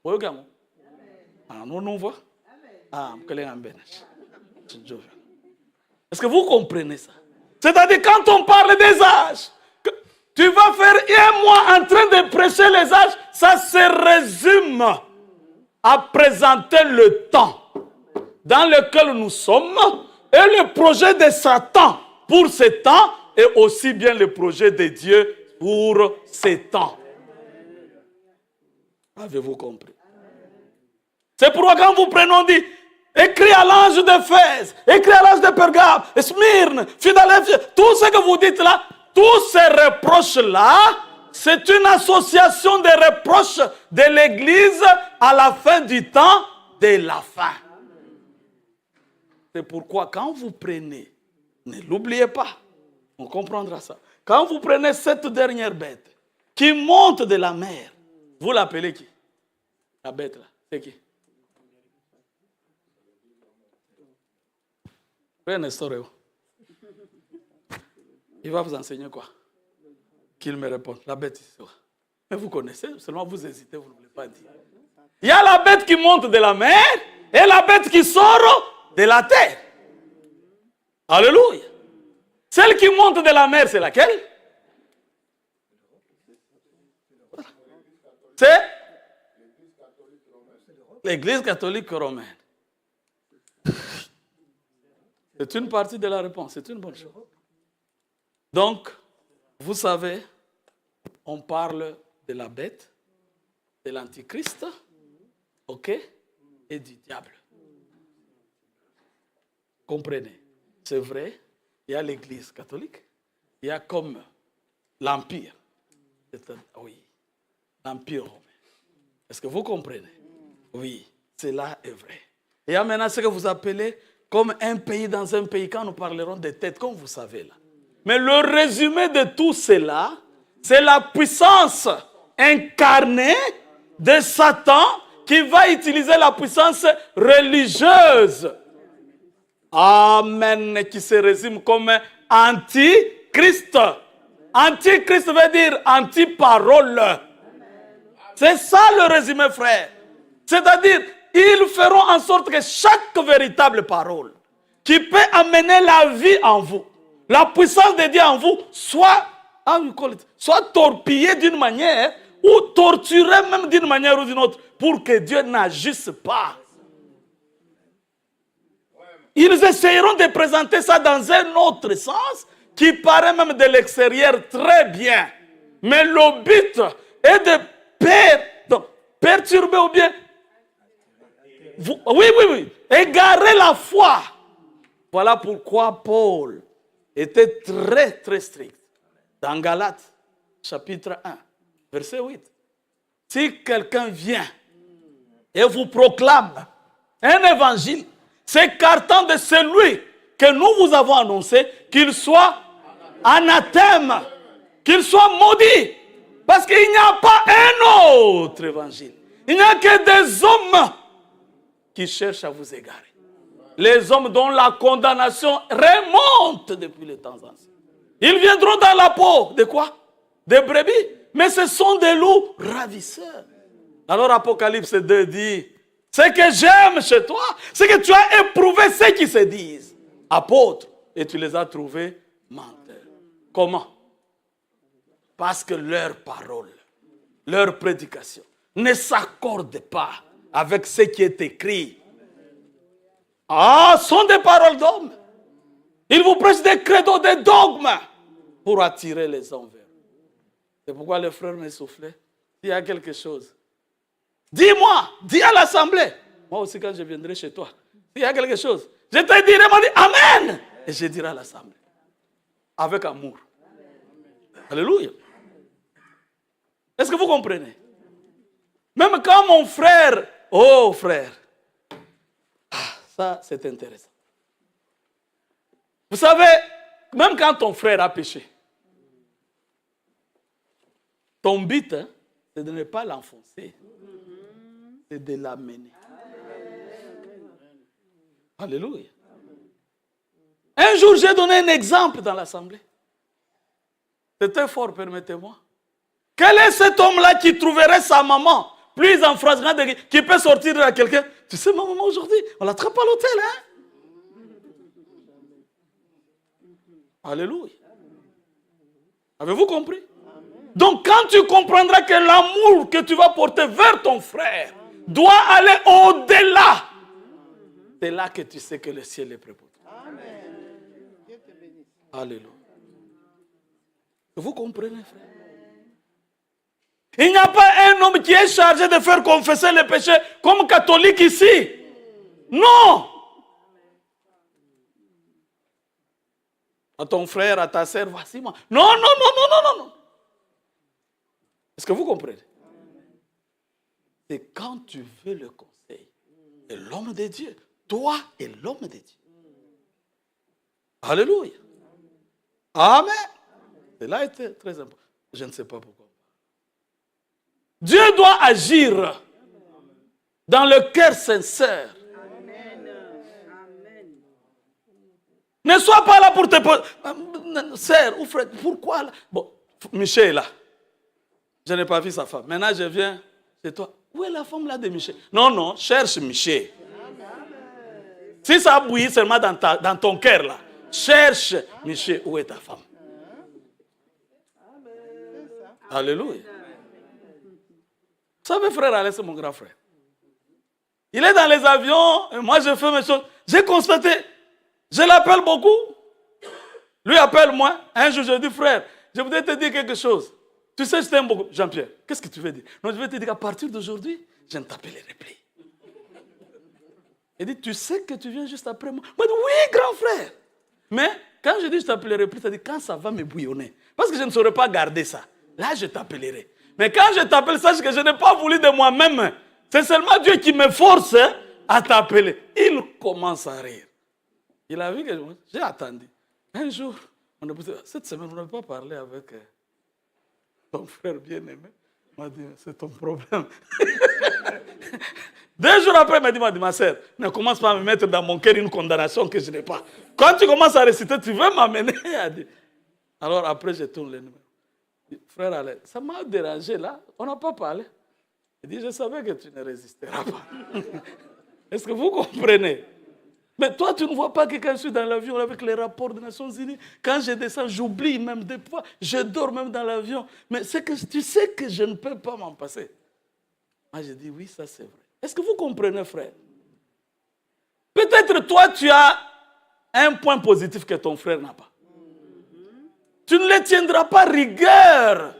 Speaker 1: Oui, ok. Ah, nous voit? Ah, est-ce que vous comprenez ça? C'est-à-dire, quand on parle des âges, tu vas faire un mois en train de prêcher les âges, ça se résume à présenter le temps dans lequel nous sommes et le projet de Satan pour ce temps et aussi bien le projet de Dieu pour ce temps. Avez-vous compris? C'est pourquoi quand vous prenez, on dit, écrit à l'ange d'Éphèse, écrit à l'ange de Pergame, Smyrne, Philadelphie, tout ce que vous dites là, tous ces reproches-là, c'est une association de reproches de l'Église à la fin du temps de la fin. C'est pourquoi quand vous prenez, ne l'oubliez pas, on comprendra ça. Quand vous prenez cette dernière bête qui monte de la mer, vous l'appelez qui? La bête là, c'est qui? Il va vous enseigner quoi? Qu'il me réponde. La bête, c'est quoi? Mais vous connaissez, seulement vous hésitez, vous ne voulez pas dire. Il y a la bête qui monte de la mer et la bête qui sort de la terre. Alléluia. Celle qui monte de la mer, c'est laquelle? C'est l'Église catholique romaine. C'est une partie de la réponse, c'est une bonne chose. Donc, vous savez, on parle de la bête, de l'antichrist, ok, et du diable. Comprenez, c'est vrai, il y a l'Église catholique, il y a comme l'Empire, oui, l'Empire romain. Est-ce que vous comprenez? Oui, cela est vrai. Il y a maintenant ce que vous appelez comme un pays dans un pays, quand nous parlerons des têtes, comme vous savez là. Mais le résumé de tout cela, c'est la puissance incarnée de Satan qui va utiliser la puissance religieuse. Amen, qui se résume comme antichrist. Antichrist veut dire anti-parole. C'est ça le résumé, frère. C'est-à-dire, ils feront en sorte que chaque véritable parole qui peut amener la vie en vous, la puissance de Dieu en vous, soit torpillée d'une manière ou torturée même d'une manière ou d'une autre pour que Dieu n'agisse pas. Ils essayeront de présenter ça dans un autre sens qui paraît même de l'extérieur très bien. Mais le but est de perturber ou bien... Oui. Égarer la foi. Voilà pourquoi Paul était très, très strict. Dans Galates, chapitre 1, verset 8. Si quelqu'un vient et vous proclame un évangile s'écartant de celui que nous vous avons annoncé, qu'il soit anathème, qu'il soit maudit. Parce qu'il n'y a pas un autre évangile. Il n'y a que des hommes qui cherchent à vous égarer. Les hommes dont la condamnation remonte depuis les temps anciens. Ils viendront dans la peau de quoi? Des brebis. Mais ce sont des loups ravisseurs. Alors Apocalypse 2 dit, ce que j'aime chez toi, c'est que tu as éprouvé ceux qui se disent apôtres et tu les as trouvés menteurs. Comment? Parce que leur parole, leur prédication ne s'accorde pas avec ce qui est écrit. Sont des paroles d'hommes. Ils vous prêchent des credos, des dogmes pour attirer les hommes vers eux. C'est pourquoi le frère me soufflait. S'il y a quelque chose, dis-moi, dis à l'assemblée. Moi aussi, quand je viendrai chez toi, s'il y a quelque chose, je te dirai, moi, Amen. Et je dirai à l'assemblée. Avec amour. Alléluia. Est-ce que vous comprenez? Même quand mon frère, oh frère, ça c'est intéressant. Vous savez, même quand ton frère a péché, ton but, c'est de ne pas l'enfoncer, c'est de l'amener. Alléluia. Un jour, j'ai donné un exemple dans l'assemblée. C'était fort, permettez-moi. Quel est cet homme-là qui trouverait sa maman plus enfranchissante, qui peut sortir à quelqu'un? Tu sais, ma maman aujourd'hui, on l'attrape à l'hôtel, Alléluia. Avez-vous compris? Donc, quand tu comprendras que l'amour que tu vas porter vers ton frère doit aller au-delà, c'est là que tu sais que le ciel est prêt pour toi. Alléluia. Vous comprenez, frère? Il n'y a pas un homme qui est chargé de faire confesser les péchés comme catholique ici. Non. À ton frère, à ta sœur, voici moi. Non. Est-ce que vous comprenez? C'est quand tu veux le conseil de l'homme de Dieu, toi et l'homme de Dieu. Alléluia. Amen. Cela était très important. Je ne sais pas pourquoi. Dieu doit agir dans le cœur sincère. Ne sois pas là pour te poser. Sœur ou frère, pourquoi là? Bon, Michel est là. Je n'ai pas vu sa femme. Maintenant, je viens chez toi. Où est la femme là de Michel? Non, cherche Michel. Si ça a bouilli seulement dans ton cœur là, cherche Michel, où est ta femme? Alléluia. Vous savez, frère Alain, c'est mon grand frère. Il est dans les avions, et moi je fais mes choses. J'ai constaté, je l'appelle beaucoup. Lui appelle moi. Un jour, je dis, frère, je voudrais te dire quelque chose. Tu sais, je t'aime beaucoup. Jean-Pierre, qu'est-ce que tu veux dire? Non, je vais te dire qu'à partir d'aujourd'hui, je ne t'appellerai plus. Il dit, tu sais que tu viens juste après moi? Moi, je dis, oui, grand frère. Mais quand je dis je t'appellerai plus, ça dit quand ça va me bouillonner. Parce que je ne saurais pas garder ça. Là, je t'appellerai. Mais quand je t'appelle, sache que je n'ai pas voulu de moi-même. C'est seulement Dieu qui me force à t'appeler. Il commence à rire. Il a vu que j'ai attendu. Un jour, Mon épouse dit, cette semaine, vous n'avez pas parlé avec ton frère bien-aimé. Il m'a dit, c'est ton problème. 2 jours après, il m'a dit, ma soeur, ne commence pas à me mettre dans mon cœur une condamnation que je n'ai pas. Quand tu commences à réciter, tu veux m'amener. Alors après, je tourne le numéro. Frère Alain, ça m'a dérangé là, on n'a pas parlé. Il dit, je savais que tu ne résisteras pas. Est-ce que vous comprenez? Mais toi, tu ne vois pas que quand je suis dans l'avion avec les rapports des Nations Unies, quand je descends, j'oublie même des fois, je dors même dans l'avion. Mais c'est que tu sais que je ne peux pas m'en passer. Moi, je dis, oui, ça c'est vrai. Est-ce que vous comprenez, frère? Peut-être toi, tu as un point positif que ton frère n'a pas. Tu ne les tiendras pas rigueur.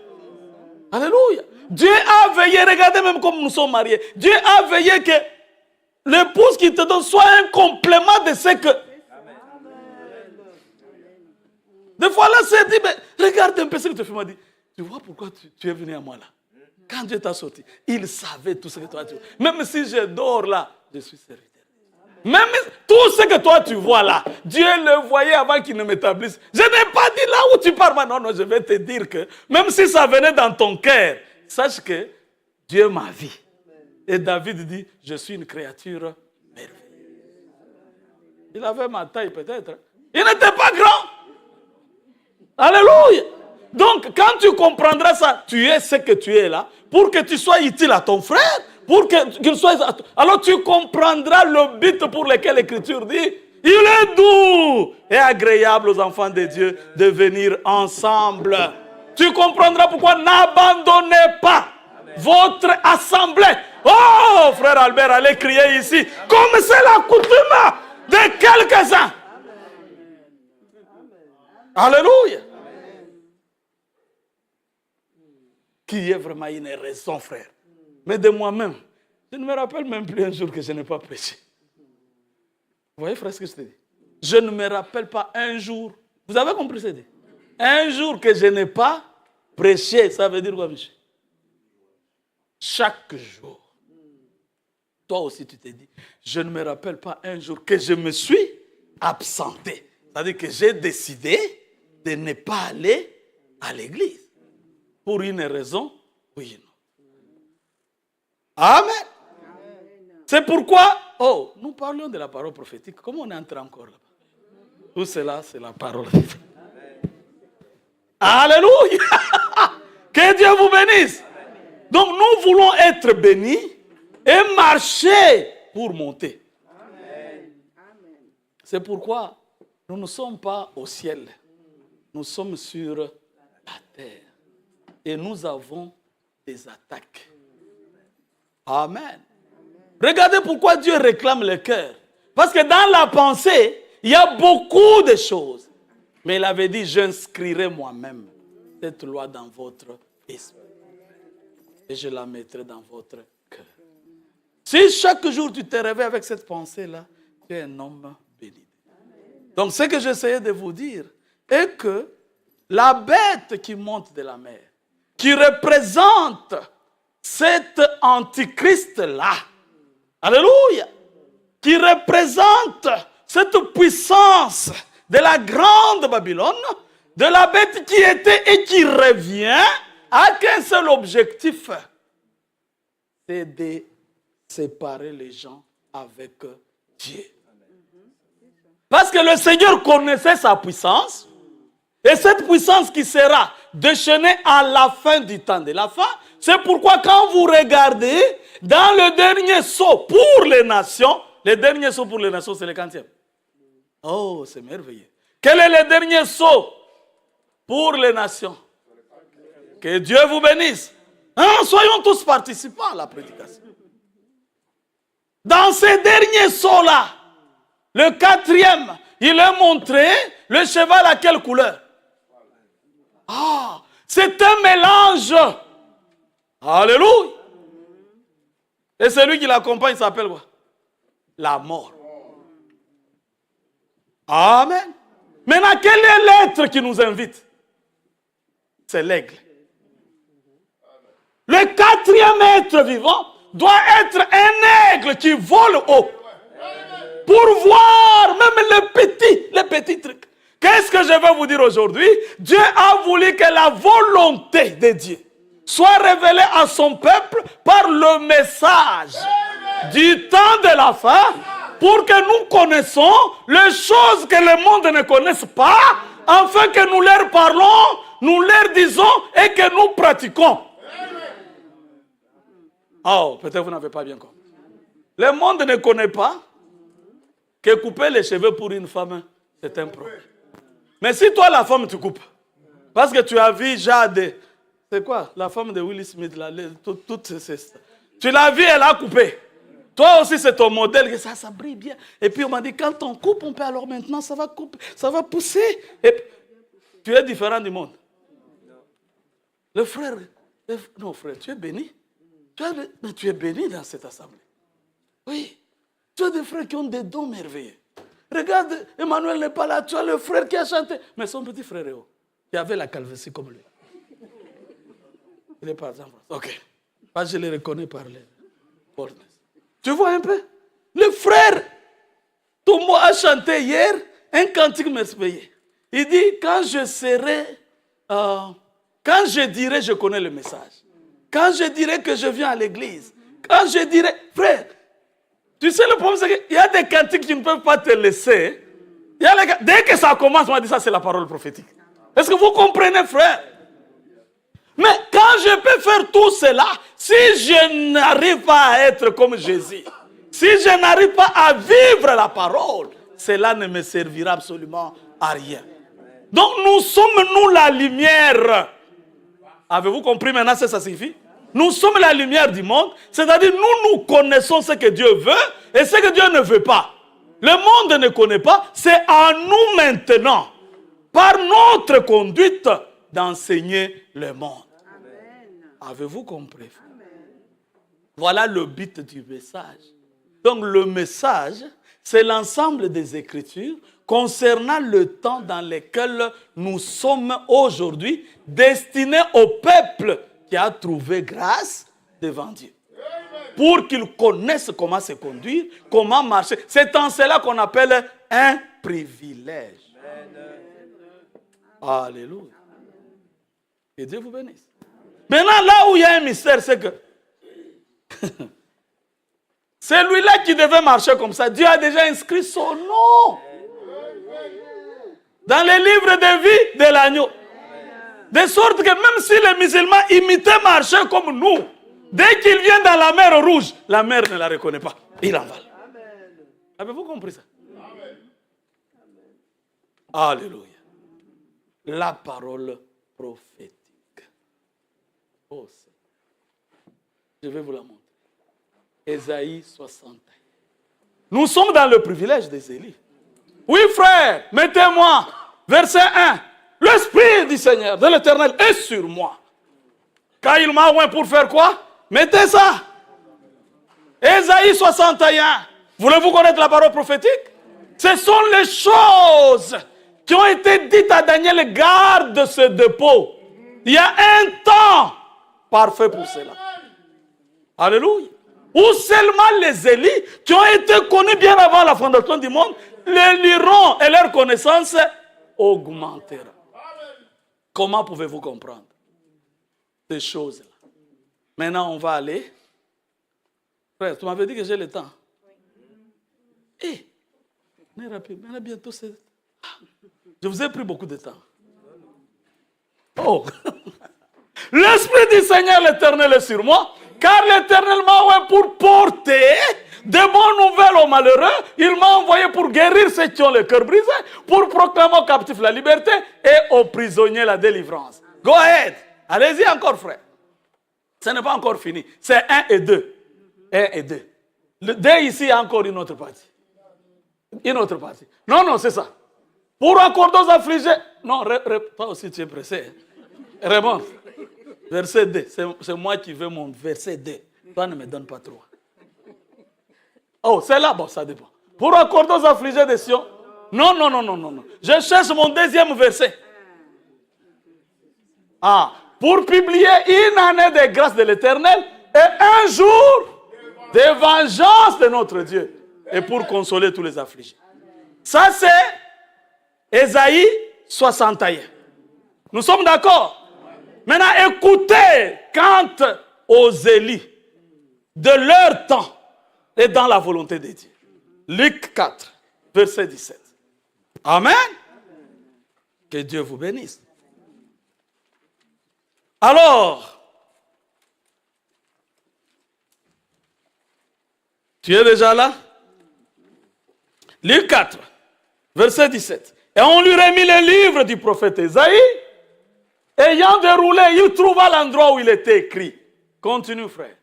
Speaker 1: Alléluia. Dieu a veillé, regardez même comme nous sommes mariés. Dieu a veillé que l'épouse qui te donne soit un complément de ce que... Des fois là, c'est dit, mais regarde un peu ce que tu fais. Il m'a dit, tu vois pourquoi tu es venu à moi là? Quand Dieu t'a sorti, il savait tout ce que toi tu vois. Même si je dors là, je suis serviteur. Même tout ce que toi tu vois là, Dieu le voyait avant qu'il ne m'établisse. Je n'ai pas dit là où tu parles. Non, je vais te dire que même si ça venait dans ton cœur, sache que Dieu m'a vu. Et David dit, je suis une créature merveilleuse. Il avait ma taille peut-être. Il n'était pas grand. Alléluia. Donc quand tu comprendras ça, tu es ce que tu es là, pour que tu sois utile à ton frère, pour qu'il soit... Alors tu comprendras le but pour lequel l'Écriture dit, il est doux et agréable aux enfants de Dieu de venir ensemble. Tu comprendras pourquoi n'abandonnez pas votre assemblée. Oh, frère Albert, allez crier ici, comme c'est la coutume de quelques-uns. Alléluia. Qui est vraiment une raison, frère. Mais de moi-même, je ne me rappelle même plus un jour que je n'ai pas prêché. Vous voyez, frère, ce que je te dis? Je ne me rappelle pas un jour. Vous avez compris ce que je dis? Un jour que je n'ai pas prêché, ça veut dire quoi, Michel? Chaque jour. Toi aussi, tu t'es dit, je ne me rappelle pas un jour que je me suis absenté. C'est-à-dire que j'ai décidé de ne pas aller à l'église. Pour une raison ou une autre. Amen. C'est pourquoi, nous parlons de la parole prophétique. Comment on est entré encore là-bas? Tout cela, c'est la parole de Dieu. Alléluia. Que Dieu vous bénisse. Donc nous voulons être bénis et marcher pour monter. C'est pourquoi nous ne sommes pas au ciel. Nous sommes sur la terre. Et nous avons des attaques. Amen. Regardez pourquoi Dieu réclame le cœur. Parce que dans la pensée, il y a beaucoup de choses. Mais il avait dit, j'inscrirai moi-même cette loi dans votre esprit. Et je la mettrai dans votre cœur. Si chaque jour tu te réveilles avec cette pensée-là, tu es un homme béni. Donc ce que j'essayais de vous dire est que la bête qui monte de la mer, qui représente cet antichrist-là, alléluia, qui représente cette puissance de la grande Babylone, de la bête qui était et qui revient, a qu'un seul objectif, c'est de séparer les gens avec Dieu. Parce que le Seigneur connaissait sa puissance, et cette puissance qui sera déchaînée à la fin du temps de la fin, c'est pourquoi quand vous regardez dans le dernier saut pour les nations, le dernier saut pour les nations, c'est le 40e. Oh, c'est merveilleux. Quel est le dernier saut pour les nations? Que Dieu vous bénisse. Soyons tous participants à la prédication. Dans ces derniers sauts-là, le 4e, il est montré le cheval à quelle couleur? C'est un mélange. Alléluia. Et celui qui l'accompagne s'appelle quoi? La mort. Amen. Maintenant, quel est l'être qui nous invite? C'est l'aigle. Le 4e être vivant doit être un aigle qui vole haut. Pour voir même les petits trucs. Qu'est-ce que je vais vous dire aujourd'hui? Dieu a voulu que la volonté de Dieu soit révélée à son peuple par le message du temps de la fin, pour que nous connaissions les choses que le monde ne connaisse pas, afin que nous leur parlons, nous leur disons et que nous pratiquons. Oh, peut-être vous n'avez pas bien compris. Le monde ne connaît pas que couper les cheveux pour une femme, c'est un problème. Mais si toi, la femme, tu coupes, parce que tu as vu Jade, c'est quoi? La femme de Will Smith, là, toutes ces... Tu l'as vu, elle a coupé. Toi aussi, c'est ton modèle, ça brille bien. Et puis on m'a dit, quand on coupe, on peut alors maintenant, ça va couper, ça va pousser. Et tu es différent du monde. Le frère, non frère, tu es béni. Mais tu es béni dans cette assemblée. Oui. Tu as des frères qui ont des dons merveilleux. Regarde, Emmanuel n'est pas là, tu as le frère qui a chanté. Mais son petit frère, qui avait la calvitie comme lui. Il n'est pas en France. Ok. Pas je le reconnais par les bornes. Tu vois un peu? Le frère Tomo a chanté hier un cantique merveilleux. Il dit, quand je dirai, je connais le message. Quand je dirai que je viens à l'église. Quand je dirai, frère, tu sais le problème c'est qu'il y a des cantiques qui ne peuvent pas te laisser. Dès que ça commence, on va dire ça c'est la parole prophétique. Est-ce que vous comprenez, frère? Mais quand je peux faire tout cela, si je n'arrive pas à être comme Jésus, si je n'arrive pas à vivre la parole, cela ne me servira absolument à rien. Donc nous sommes, nous, la lumière. Avez-vous compris maintenant ce que ça signifie? Nous sommes la lumière du monde, c'est-à-dire nous connaissons ce que Dieu veut et ce que Dieu ne veut pas. Le monde ne connaît pas, c'est à nous maintenant, par notre conduite, d'enseigner le monde. Avez-vous compris? Voilà le but du message. Donc le message, c'est l'ensemble des Écritures concernant le temps dans lequel nous sommes aujourd'hui, destinés au peuple qui a trouvé grâce devant Dieu. Pour qu'il connaisse comment se conduire, comment marcher. C'est en cela qu'on appelle un privilège. Alléluia. Que Dieu vous bénisse. Maintenant, là où il y a un mystère, c'est que celui-là qui devait marcher comme ça, Dieu a déjà inscrit son nom dans les livres de vie de l'agneau. De sorte que même si les musulmans imitaient marcher comme nous, dès qu'ils viennent dans la mer rouge, la mer ne la reconnaît pas. Il envale. Avez-vous compris ça? Alléluia. La parole prophétique. Oh, je vais vous la montrer. Ésaïe 60. Nous sommes dans le privilège des Élis. Oui, frère, mettez-moi. Verset 1. L'Esprit du Seigneur, de l'Éternel, est sur moi. Quand il m'a oint pour faire quoi? Mettez ça. Ésaïe 61. Voulez-vous connaître la parole prophétique? Ce sont les choses qui ont été dites à Daniel, garde ce dépôt. Il y a un temps parfait pour cela. Alléluia. Ou seulement les Élis qui ont été connus bien avant la fondation du monde, les liront et leur connaissance augmentera. Comment pouvez-vous comprendre ces choses-là? Maintenant, on va aller. Frère, tu m'avais dit que j'ai le temps. Eh, mais rapide, maintenant bientôt c'est... Je vous ai pris beaucoup de temps. Oh! L'Esprit du Seigneur l'Éternel est sur moi, car l'Éternel m'a envoyé pour porter de bonnes nouvelles aux malheureux. Il m'a envoyé pour guérir ceux qui ont le cœur brisé, pour proclamer aux captifs la liberté et aux prisonniers la délivrance. Go ahead. Allez-y encore, frère. Ce n'est pas encore fini. C'est 1 et 2. 1 et 2. Le 2 ici, il y a encore une autre partie. Une autre partie. Non, c'est ça. Pour accorder aux affligés. Non, toi aussi tu es pressé. Réponds. Verset 2. C'est moi qui veux mon verset 2. Toi ne me donne pas 3. Oh, c'est là, bon, ça dépend. Pour accorder aux affligés de Sion. Non. Je cherche mon deuxième verset. Ah, pour publier une année de grâce de l'Éternel et un jour de vengeance de notre Dieu. Et pour consoler tous les affligés. Ça, c'est Ésaïe 61. Nous sommes d'accord? Maintenant, écoutez quand aux Élis de leur temps et dans la volonté de Dieu. Luc 4, verset 17. Amen. Que Dieu vous bénisse. Alors, tu es déjà là? Luc 4, verset 17. Et on lui remit le livre du prophète Ésaïe. Ayant déroulé, il trouva l'endroit où il était écrit. Continue, frère.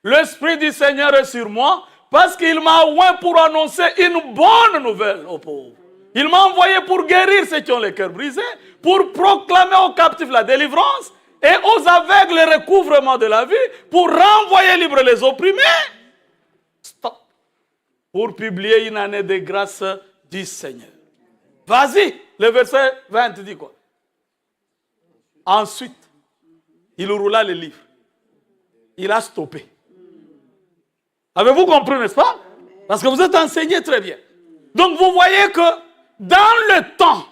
Speaker 1: L'Esprit du Seigneur est sur moi parce qu'il m'a oint pour annoncer une bonne nouvelle aux pauvres. Il m'a envoyé pour guérir ceux qui ont le cœur brisé, pour proclamer aux captifs la délivrance et aux aveugles le recouvrement de la vue, pour renvoyer libres les opprimés. Stop. Pour publier une année de grâce du Seigneur. Vas-y, le verset 20 dit quoi? Ensuite, il roula le livre. Il a stoppé. Avez-vous compris, n'est-ce pas? Parce que vous êtes enseigné très bien. Donc vous voyez que dans le temps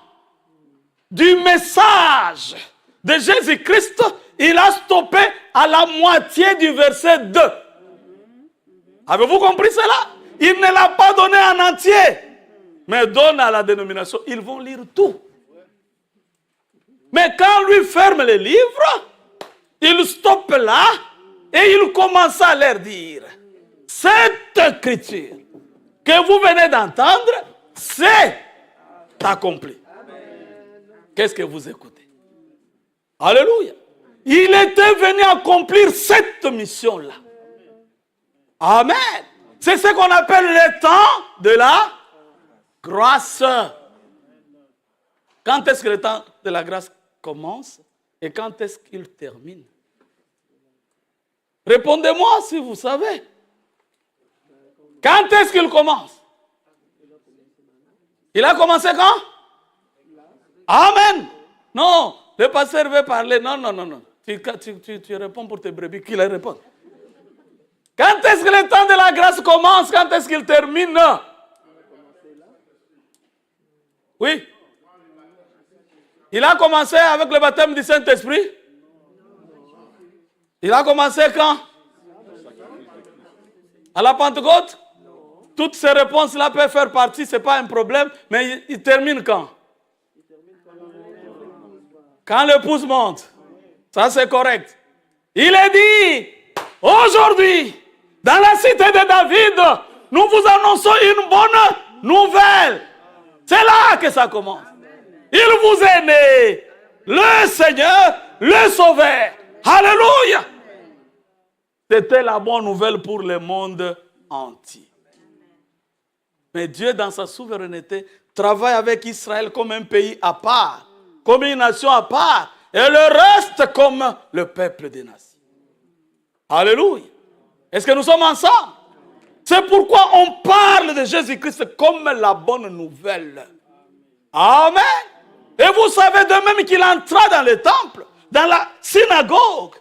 Speaker 1: du message de Jésus-Christ, il a stoppé à la moitié du verset 2. Avez-vous compris cela? Il ne l'a pas donné en entier, mais donne à la dénomination. Ils vont lire tout. Mais quand lui ferme les livres, il stoppe là et il commence à leur dire, cette écriture que vous venez d'entendre, c'est accompli. Qu'est-ce que vous écoutez? Alléluia. Il était venu accomplir cette mission-là. Amen. C'est ce qu'on appelle le temps de la grâce. Quand est-ce que le temps de la grâce commence et quand est-ce qu'il termine? Répondez-moi si vous savez. Quand est-ce qu'il commence? Il a commencé quand? Amen. Non, le pasteur veut parler. Non. Tu réponds pour tes brebis. Qu'il répond. Quand est-ce que le temps de la grâce commence? Quand est-ce qu'il termine? Oui. Il a commencé avec le baptême du Saint-Esprit. Il a commencé quand? À la Pentecôte? Toutes ces réponses-là peuvent faire partie, ce n'est pas un problème, mais il termine quand? Quand l'épouse monte. Ça, c'est correct. Il est dit, aujourd'hui, dans la cité de David, nous vous annonçons une bonne nouvelle. C'est là que ça commence. Il vous est né, le Seigneur, le Sauveur. Alléluia. C'était la bonne nouvelle pour le monde entier. Mais Dieu, dans sa souveraineté, travaille avec Israël comme un pays à part, comme une nation à part, et le reste comme le peuple des nations. Alléluia. Est-ce que nous sommes ensemble? C'est pourquoi on parle de Jésus-Christ comme la bonne nouvelle. Amen. Et vous savez de même qu'il entra dans le temple, dans la synagogue.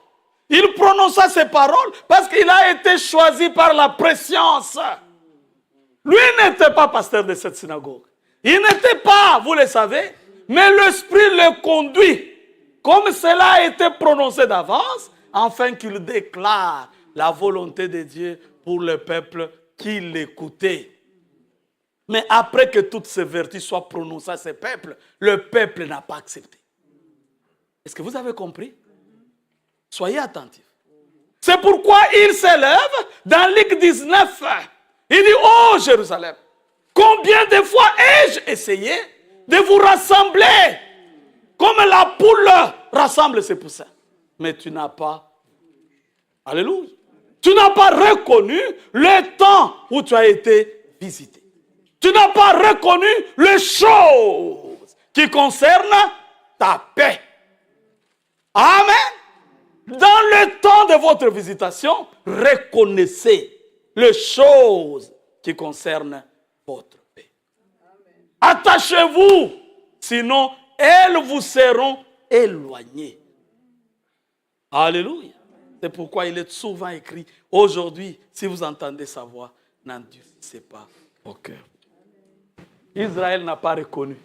Speaker 1: Il prononça ces paroles parce qu'il a été choisi par la préscience. Lui n'était pas pasteur de cette synagogue. Il n'était pas, vous le savez, mais l'Esprit le conduit. Comme cela a été prononcé d'avance, afin qu'il déclare la volonté de Dieu pour le peuple qui l'écoutait. Mais après que toutes ces vertus soient prononcées à ce peuple, le peuple n'a pas accepté. Est-ce que vous avez compris? Soyez attentifs. C'est pourquoi il s'élève dans Luc 19. Il dit, oh Jérusalem, combien de fois ai-je essayé de vous rassembler comme la poule rassemble ses poussins? Mais tu n'as pas. Alléluia. Tu n'as pas reconnu le temps où tu as été visité. Tu n'as pas reconnu les choses qui concernent ta paix. Amen. Dans le temps de votre visitation, reconnaissez les choses qui concernent votre paix. Attachez-vous, sinon elles vous seront éloignées. Alléluia. C'est pourquoi il est souvent écrit, aujourd'hui, si vous entendez sa voix, n'endurcissez pas vos cœurs. Israël n'a pas reconnu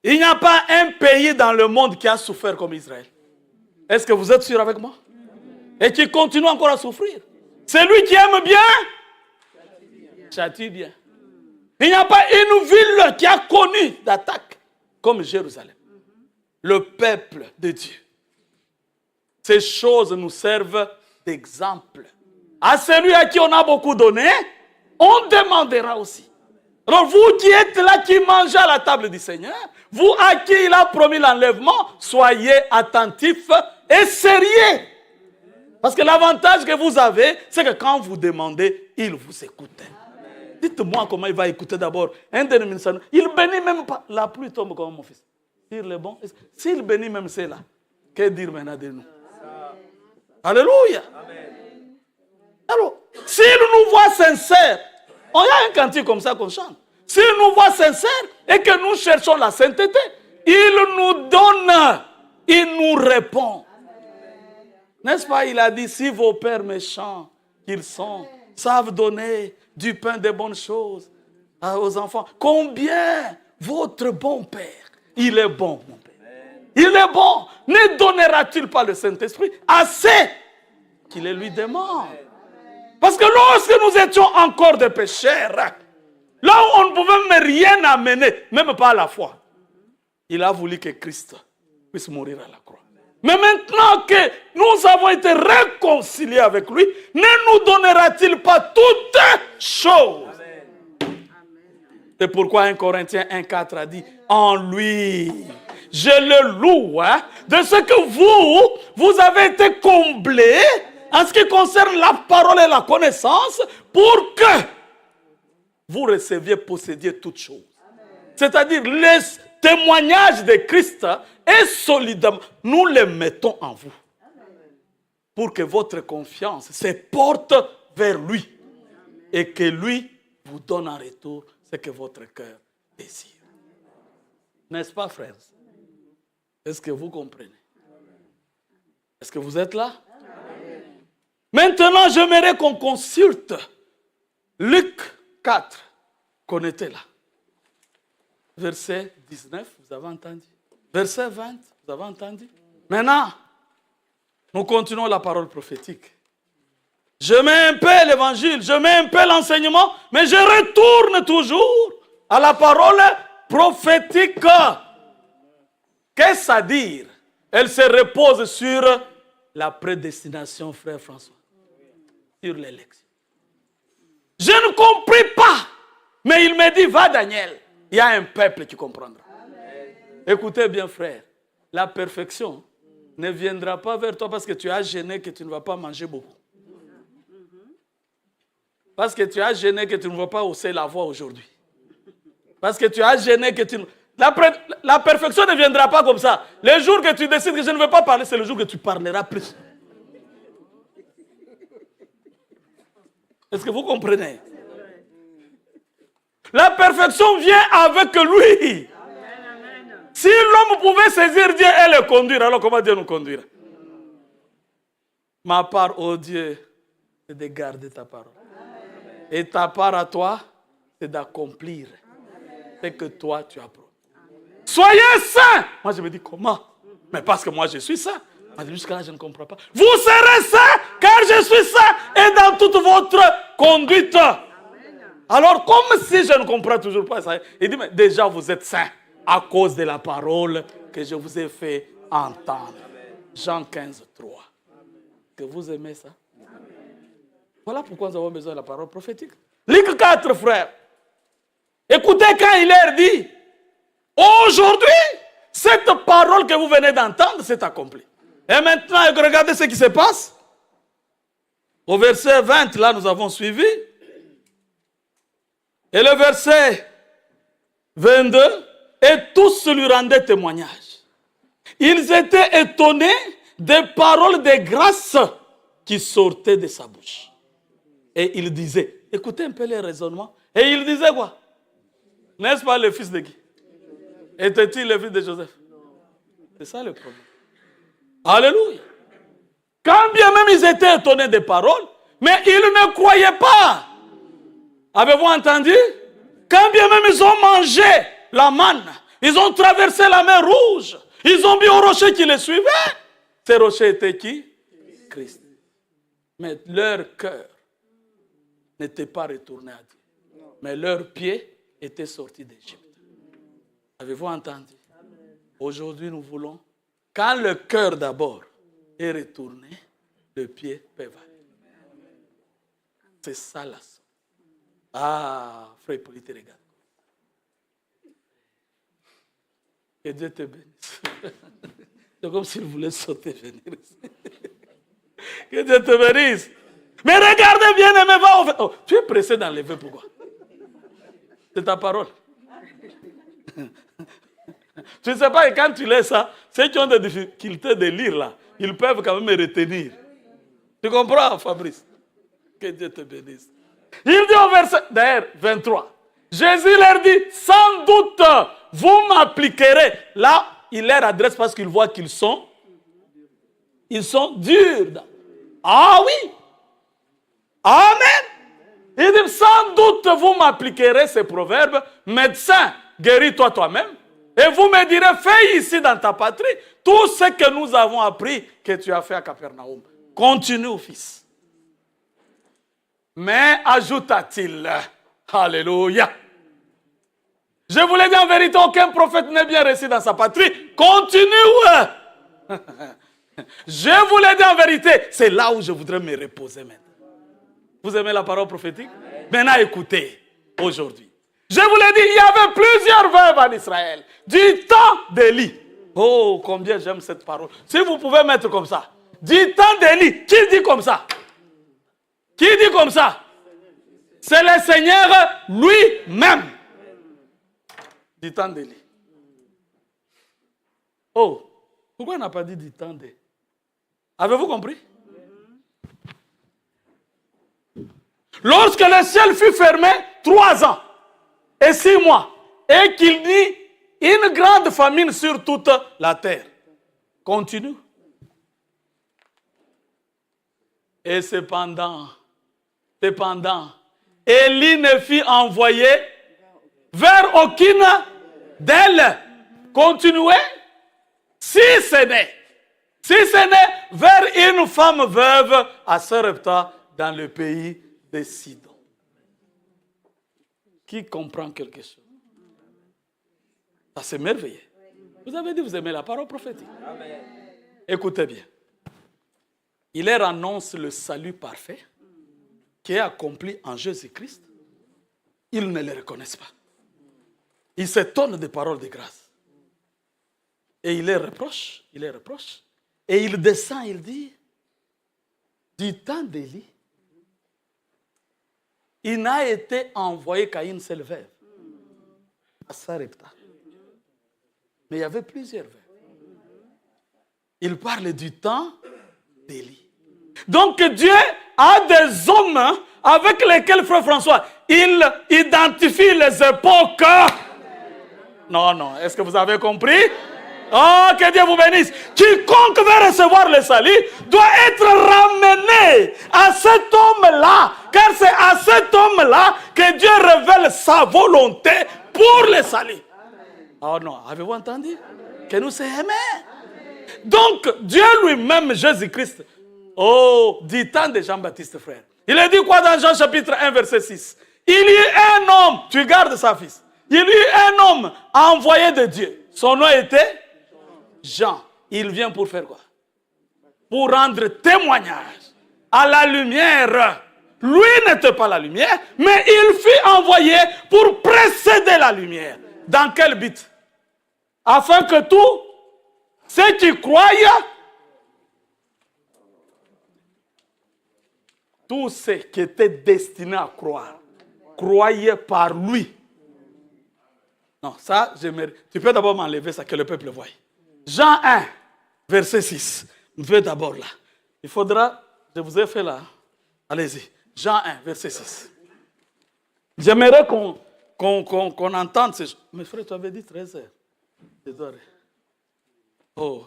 Speaker 1: Il n'y a pas un pays dans le monde qui a souffert comme Israël. Est-ce que vous êtes sûr avec moi? Et qui continue encore à souffrir. Celui qui aime bien, châtie bien. Il n'y a pas une ville qui a connu d'attaque comme Jérusalem. Le peuple de Dieu. Ces choses nous servent d'exemple. À celui à qui on a beaucoup donné, on demandera aussi. Alors vous qui êtes là, qui mangez à la table du Seigneur, vous à qui il a promis l'enlèvement, soyez attentifs et sérieux. Parce que l'avantage que vous avez, c'est que quand vous demandez, il vous écoute. Dites-moi comment il va écouter d'abord. Il bénit même pas. La pluie tombe comme mon fils. S'il est bon, s'il bénit même cela, que dire maintenant de nous? Alléluia. Alors, s'il nous voit sincères, il y a un cantique comme ça qu'on chante. S'il nous voit sincères et que nous cherchons la sainteté, il nous donne, il nous répond. N'est-ce pas, il a dit, si vos pères méchants qu'ils sont, savent donner du pain de bonnes choses aux enfants, combien votre bon Père, il est bon, mon Père. Il est bon. Ne donnera-t-il pas le Saint-Esprit assez qu'il le lui demande? Parce que lorsque nous étions encore des pécheurs, là où on ne pouvait même rien amener, même pas à la foi, il a voulu que Christ puisse mourir à la croix. Mais maintenant que nous avons été réconciliés avec lui, ne nous donnera-t-il pas toutes choses? C'est pourquoi 1 Corinthiens 1,4 a dit, en lui, je le loue, de ce que vous avez été comblés en ce qui concerne la parole et la connaissance, pour que vous receviez, possédiez toutes choses. C'est-à-dire, les témoignages de Christ est solidement, nous les mettons en vous. Pour que votre confiance se porte vers lui. Et que lui vous donne en retour ce que votre cœur désire. N'est-ce pas, frères? Est-ce que vous comprenez? Est-ce que vous êtes là? Maintenant, j'aimerais qu'on consulte Luc 4, qu'on était là. Verset 19, vous avez entendu? Verset 20, vous avez entendu? Maintenant, nous continuons la parole prophétique. Je mets un peu l'évangile, je mets un peu l'enseignement, mais je retourne toujours à la parole prophétique. Qu'est-ce à dire? Elle se repose sur la prédestination, frère François. Sur l'élection. Je ne compris pas, mais il me dit, va Daniel, il y a un peuple qui comprendra. Amen. Écoutez bien, frère, la perfection ne viendra pas vers toi parce que tu as gêné que tu ne vas pas manger beaucoup. Parce que tu as gêné que tu ne vas pas hausser la voix aujourd'hui. Parce que tu as gêné que tu ne... La perfection ne viendra pas comme ça. Le jour que tu décides que je ne veux pas parler, c'est le jour que tu parleras plus. Est-ce que vous comprenez? La perfection vient avec lui. Si l'homme pouvait saisir Dieu et le conduire, alors comment Dieu nous conduira? Ma part, oh Dieu, c'est de garder ta parole. Et ta part à toi, c'est d'accomplir ce que toi tu as promis. Soyez saints. Moi je me dis comment? Mais parce que moi je suis saint. Jusqu'à là je ne comprends pas. Vous serez saints car je suis saint et dans toute votre conduite. Alors comme si je ne comprends toujours pas ça, il dit mais déjà vous êtes saints à cause de la parole que je vous ai fait entendre. Jean 15, 3. Que vous aimez ça? Voilà pourquoi nous avons besoin de la parole prophétique. Luc 4, frère. Écoutez quand il leur dit, aujourd'hui, cette parole que vous venez d'entendre s'est accomplie. Et maintenant, regardez ce qui se passe. Au verset 20, là, nous avons suivi. Et le verset 22, et tous lui rendaient témoignage. Ils étaient étonnés des paroles de grâce qui sortaient de sa bouche. Et il disait, écoutez un peu les raisonnements. Et il disait quoi? N'est-ce pas le fils de qui? Était-il le fils de Joseph? C'est ça le problème. Alléluia. Quand bien même ils étaient étonnés des paroles, mais ils ne croyaient pas. Avez-vous entendu? Quand bien même ils ont mangé la manne, Ils ont traversé la mer Rouge. Ils ont mis au rocher qui les suivait. Ces rochers étaient qui? Christ. Mais leur cœur n'était pas retourné à Dieu. Mais leurs pieds étaient sortis d'Égypte. Avez-vous entendu? Aujourd'hui, nous voulons, quand le cœur d'abord est retourné, le pied peut aller. C'est ça la somme. Ah, frère Hippolyte, regarde. Que Dieu te bénisse. C'est comme s'il voulait sauter, venir ici. Que Dieu te bénisse. Mais regardez bien, aimé, va au... Oh, tu es pressé d'enlever, pourquoi? C'est ta parole. Tu ne sais pas que quand tu lis ça, ceux qui ont des difficultés de lire là, ils peuvent quand même retenir. Tu comprends, Fabrice? Que Dieu te bénisse. Il dit au verset, d'ailleurs, 23. Jésus leur dit, sans doute, vous m'appliquerez. Là, il leur adresse parce qu'il voit qu'ils sont durs. Ah oui. Amen. Il dit, sans doute, vous m'appliquerez ces proverbes. Médecin, guéris-toi toi-même. Et vous me direz, fais ici dans ta patrie tout ce que nous avons appris que tu as fait à Capernaum. Continue, fils. Mais, ajouta-t-il, alléluia. Je vous l'ai dit en vérité, aucun prophète n'est bien reçu dans sa patrie. Continue. Je vous l'ai dit en vérité, c'est là où je voudrais me reposer maintenant. Vous aimez la parole prophétique? Maintenant, écoutez, aujourd'hui. Je vous l'ai dit, il y avait plusieurs veuves en Israël, du temps d'Élie. Oh, combien j'aime cette parole. Si vous pouvez mettre comme ça. Du temps d'Élie. Qui dit comme ça? Qui dit comme ça? C'est le Seigneur lui-même. Du temps d'Élie. Oh, pourquoi on n'a pas dit du temps d'Élie? Avez-vous compris? Lorsque le ciel fut fermé, 3 ans et 6 mois, et qu'il y eut une grande famine sur toute la terre. Continue. Et cependant, Élie ne fut envoyé vers aucune d'elles. Continuez. Si ce n'est vers une femme veuve à Sarepta dans le pays de Sidon. Qui comprend quelque chose? Ça c'est merveilleux. Vous avez dit vous aimez la parole prophétique. Amen. Écoutez bien. Il leur annonce le salut parfait qui est accompli en Jésus-Christ. Ils ne le reconnaissent pas. Ils s'étonnent des paroles de grâce. Et il les reproche. Et il descend, il dit, du temps d'Élie, il n'a été envoyé qu'à une seule veuve, à Sarepta. Mais il y avait plusieurs veuves. Il parle du temps d'Élie. Donc Dieu a des hommes avec lesquels, frère François, il identifie les époques. Non, est-ce que vous avez compris? Oh, que Dieu vous bénisse. Quiconque veut recevoir le salut doit être ramené à cet homme-là. Car c'est à cet homme-là que Dieu révèle sa volonté pour le salut. Oh non, avez-vous entendu? Que nous sommes aimés. Donc, Dieu lui-même, Jésus-Christ, oh, du temps de Jean-Baptiste, frère. Il a dit quoi dans Jean chapitre 1, verset 6? Il y eut un homme, tu gardes sa fils. Il y eut un homme envoyé de Dieu. Son nom était Jean. Il vient pour faire quoi? Pour rendre témoignage à la lumière. Lui n'était pas la lumière, mais il fut envoyé pour précéder la lumière. Dans quel but? Afin que tous ceux qui croient, tous ceux qui étaient destinés à croire, croyaient par lui. Non, ça, tu peux d'abord m'enlever ça, que le peuple voie. Jean 1, verset 6. Je vais d'abord là. Il faudra, je vous ai fait là. Allez-y. Jean 1, verset 6. J'aimerais qu'on entende ces choses. Mais frère, tu avais dit 13 heures. Désolé. Oh,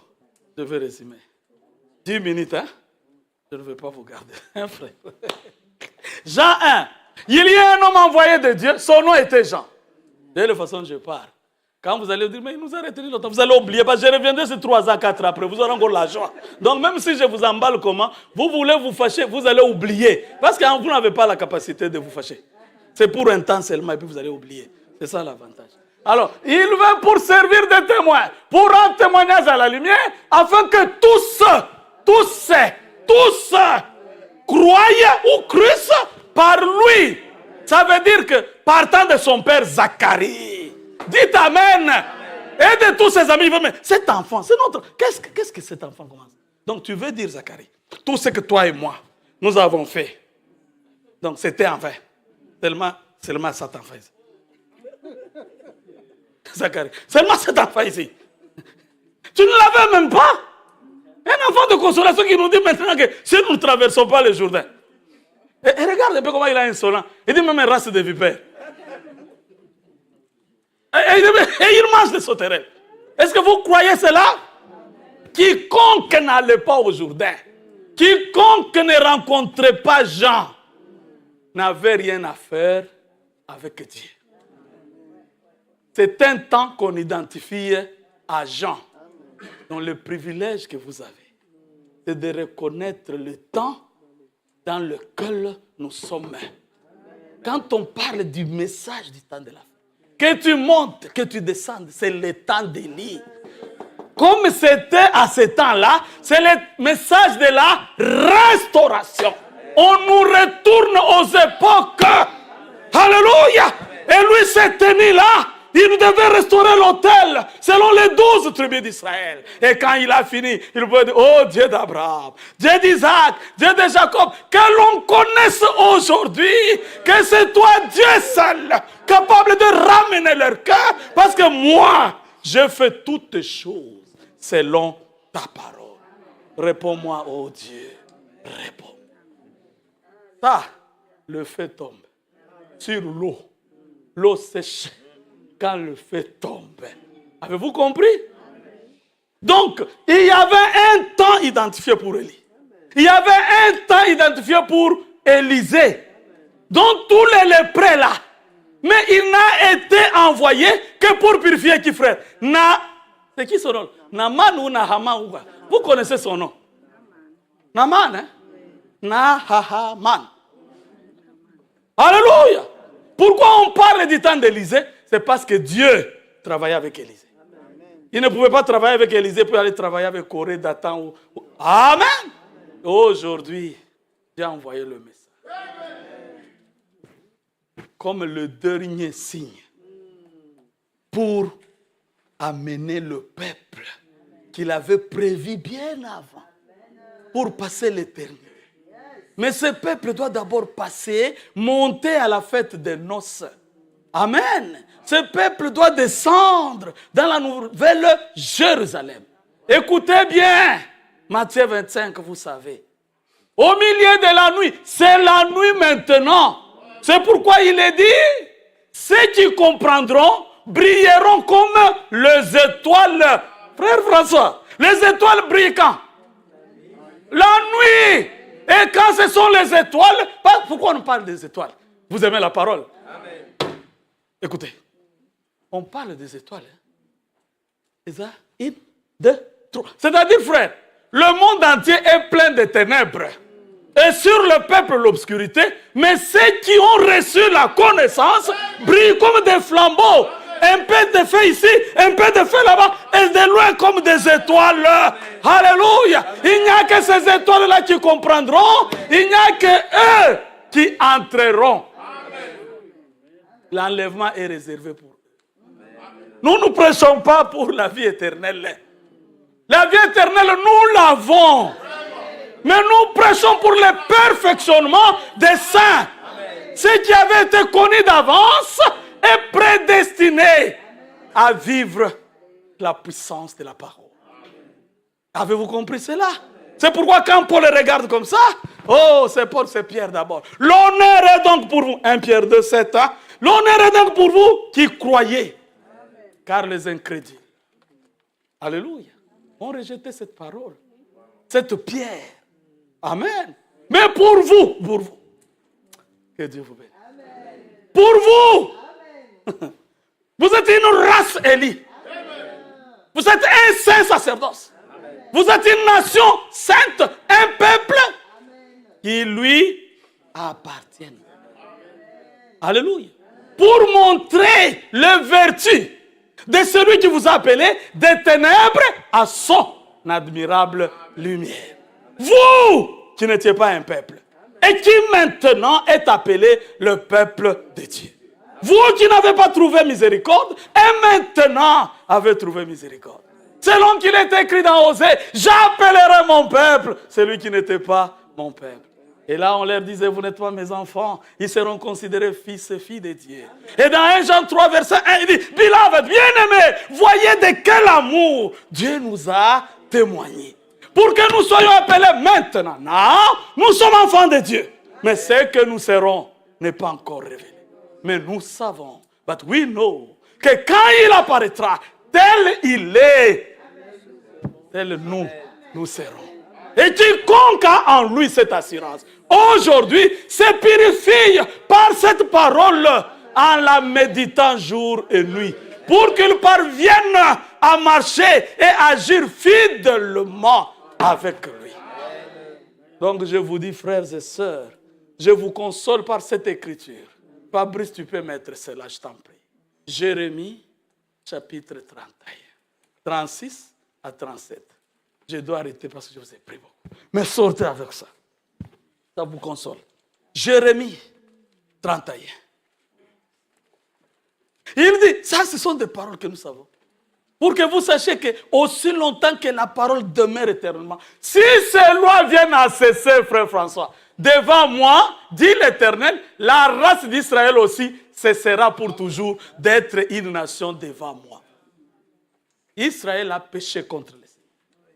Speaker 1: je vais résumer. 10 minutes, hein? Je ne vais pas vous garder. Hein, frère? Jean 1. Il y a un homme envoyé de Dieu. Son nom était Jean. De la façon dont je parle. Quand vous allez dire, mais il nous a retenu longtemps, vous allez oublier, parce que je reviendrai sur 3 ans, 4 ans après, vous aurez encore la joie. Donc même si je vous emballe comment, vous voulez vous fâcher, vous allez oublier. Parce que vous n'avez pas la capacité de vous fâcher. C'est pour un temps seulement, et puis vous allez oublier. C'est ça l'avantage. Alors, il veut pour servir de témoin, pour rendre témoignage à la lumière, afin que tous croient ou cruissent par lui. Ça veut dire que, partant de son père Zacharie, dites Amen. Et de tous ses amis, mais cet enfant, c'est notre... Qu'est-ce que cet enfant commence? Donc tu veux dire, Zacharie, tout ce que toi et moi, nous avons fait, donc c'était en vain. Seulement cet enfant ici. Zacharie, seulement cet enfant ici. Tu ne l'avais même pas. Un enfant de consolation qui nous dit maintenant que si nous ne traversons pas le Jourdain. Et regarde un peu comment il est insolent. Il dit même une race de vipères. Et il mange des sauterelles. Est-ce que vous croyez cela? Quiconque n'allait pas au Jourdain, quiconque ne rencontrait pas Jean, n'avait rien à faire avec Dieu. C'est un temps qu'on identifie à Jean. Donc le privilège que vous avez, c'est de reconnaître le temps dans lequel nous sommes. Quand on parle du message du temps de la fin, que tu montes, que tu descendes, c'est le temps d'Élie. Comme c'était à ce temps-là, c'est le message de la restauration. On nous retourne aux époques. Alléluia. Et lui s'est tenu là. Il devait restaurer l'autel selon les 12 tribus d'Israël. Et quand il a fini, il peut dire, oh Dieu d'Abraham, Dieu d'Isaac, Dieu de Jacob, que l'on connaisse aujourd'hui que c'est toi Dieu seul, capable de ramener leur cœur, parce que moi, je fais toutes choses selon ta parole. Réponds-moi, oh Dieu, réponds. Ça, le feu tombe sur l'eau. L'eau sèche. Quand le feu tombe. Avez-vous compris? Donc, il y avait un temps identifié pour Élie. Il y avait un temps identifié pour Élisée. Donc, tous les lépreux là. Mais il n'a été envoyé que pour purifier qui, frère? C'est qui son nom? Naaman ou Nahaman? Vous connaissez son nom? Naaman, hein? Nahaman. Alléluia. Pourquoi on parle du temps d'Élisée? C'est parce que Dieu travaillait avec Élisée. Il ne pouvait pas travailler avec Élisée pour aller travailler avec Corée, Dathan. Amen. Aujourd'hui, Dieu a envoyé le message. Comme le dernier signe pour amener le peuple qu'il avait prévu bien avant pour passer l'éternité. Mais ce peuple doit d'abord passer, monter à la fête des noces. Amen. Ce peuple doit descendre dans la nouvelle Jérusalem. Écoutez bien, Matthieu 25, vous savez. Au milieu de la nuit, c'est la nuit maintenant. C'est pourquoi il est dit, ceux qui comprendront brilleront comme les étoiles. Frère François, les étoiles brillent quand? La nuit. Et quand ce sont les étoiles, pourquoi on parle des étoiles? Vous aimez la parole? Amen. Écoutez, on parle des étoiles. C'est ça? 1, 2, 3. C'est-à-dire, frère, le monde entier est plein de ténèbres. Et sur le peuple, l'obscurité. Mais ceux qui ont reçu la connaissance brillent comme des flambeaux. Un peu de feu ici, un peu de feu là-bas, et de loin comme des étoiles. Alléluia. Il n'y a que ces étoiles-là qui comprendront. Il n'y a que eux qui entreront. L'enlèvement est réservé pour eux. Nous ne prêchons pas pour la vie éternelle. La vie éternelle, nous l'avons. Mais nous prêchons pour le perfectionnement des saints. Ceux qui avaient été connus d'avance et prédestinés à vivre la puissance de la parole. Avez-vous compris cela? C'est pourquoi quand Paul regarde comme ça, oh, c'est Paul, c'est Pierre d'abord. L'honneur est donc pour vous, 1 Pierre 2, 7, hein? L'honneur est donc pour vous qui croyez. Car les incrédules, alléluia, ont rejeté cette parole, cette pierre. Amen. Mais pour vous, que Dieu vous bénisse. Pour vous, Vous êtes une race élie. Vous êtes un saint sacerdoce. Vous êtes une nation sainte, un peuple qui lui appartient. Alléluia. Pour montrer les vertus de celui qui vous a appelé des ténèbres à son admirable lumière. Vous qui n'étiez pas un peuple et qui maintenant est appelé le peuple de Dieu. Vous qui n'avez pas trouvé miséricorde et maintenant avez trouvé miséricorde. Selon qu'il est écrit dans Osée, j'appellerai mon peuple celui qui n'était pas mon peuple. Et là, on leur disait, vous n'êtes pas mes enfants. Ils seront considérés fils et filles de Dieu. Et dans 1 Jean 3, verset 1, il dit, Beloved, bien-aimés, voyez de quel amour Dieu nous a témoigné. Pour que nous soyons appelés maintenant. Non, nous sommes enfants de Dieu. Mais ce que nous serons n'est pas encore révélé. Mais nous savons, but we know, que quand il apparaîtra, tel il est, tel nous serons. Et quiconque a en lui cette assurance, aujourd'hui, se purifie par cette parole en la méditant jour et nuit, pour qu'il parvienne à marcher et agir fidèlement avec lui. Donc je vous dis, frères et sœurs, je vous console par cette écriture. Fabrice, tu peux mettre cela, je t'en prie. Jérémie, chapitre 31, 36 à 37. Je dois arrêter parce que je vous ai pris beaucoup. Mais sortez avec ça. Ça vous console. Jérémie 31. Il dit, ça ce sont des paroles que nous savons. Pour que vous sachiez que aussi longtemps que la parole demeure éternellement, si ces lois viennent à cesser, frère François, devant moi, dit l'Éternel, la race d'Israël aussi cessera pour toujours d'être une nation devant moi. Israël a péché contre les Seigneurs.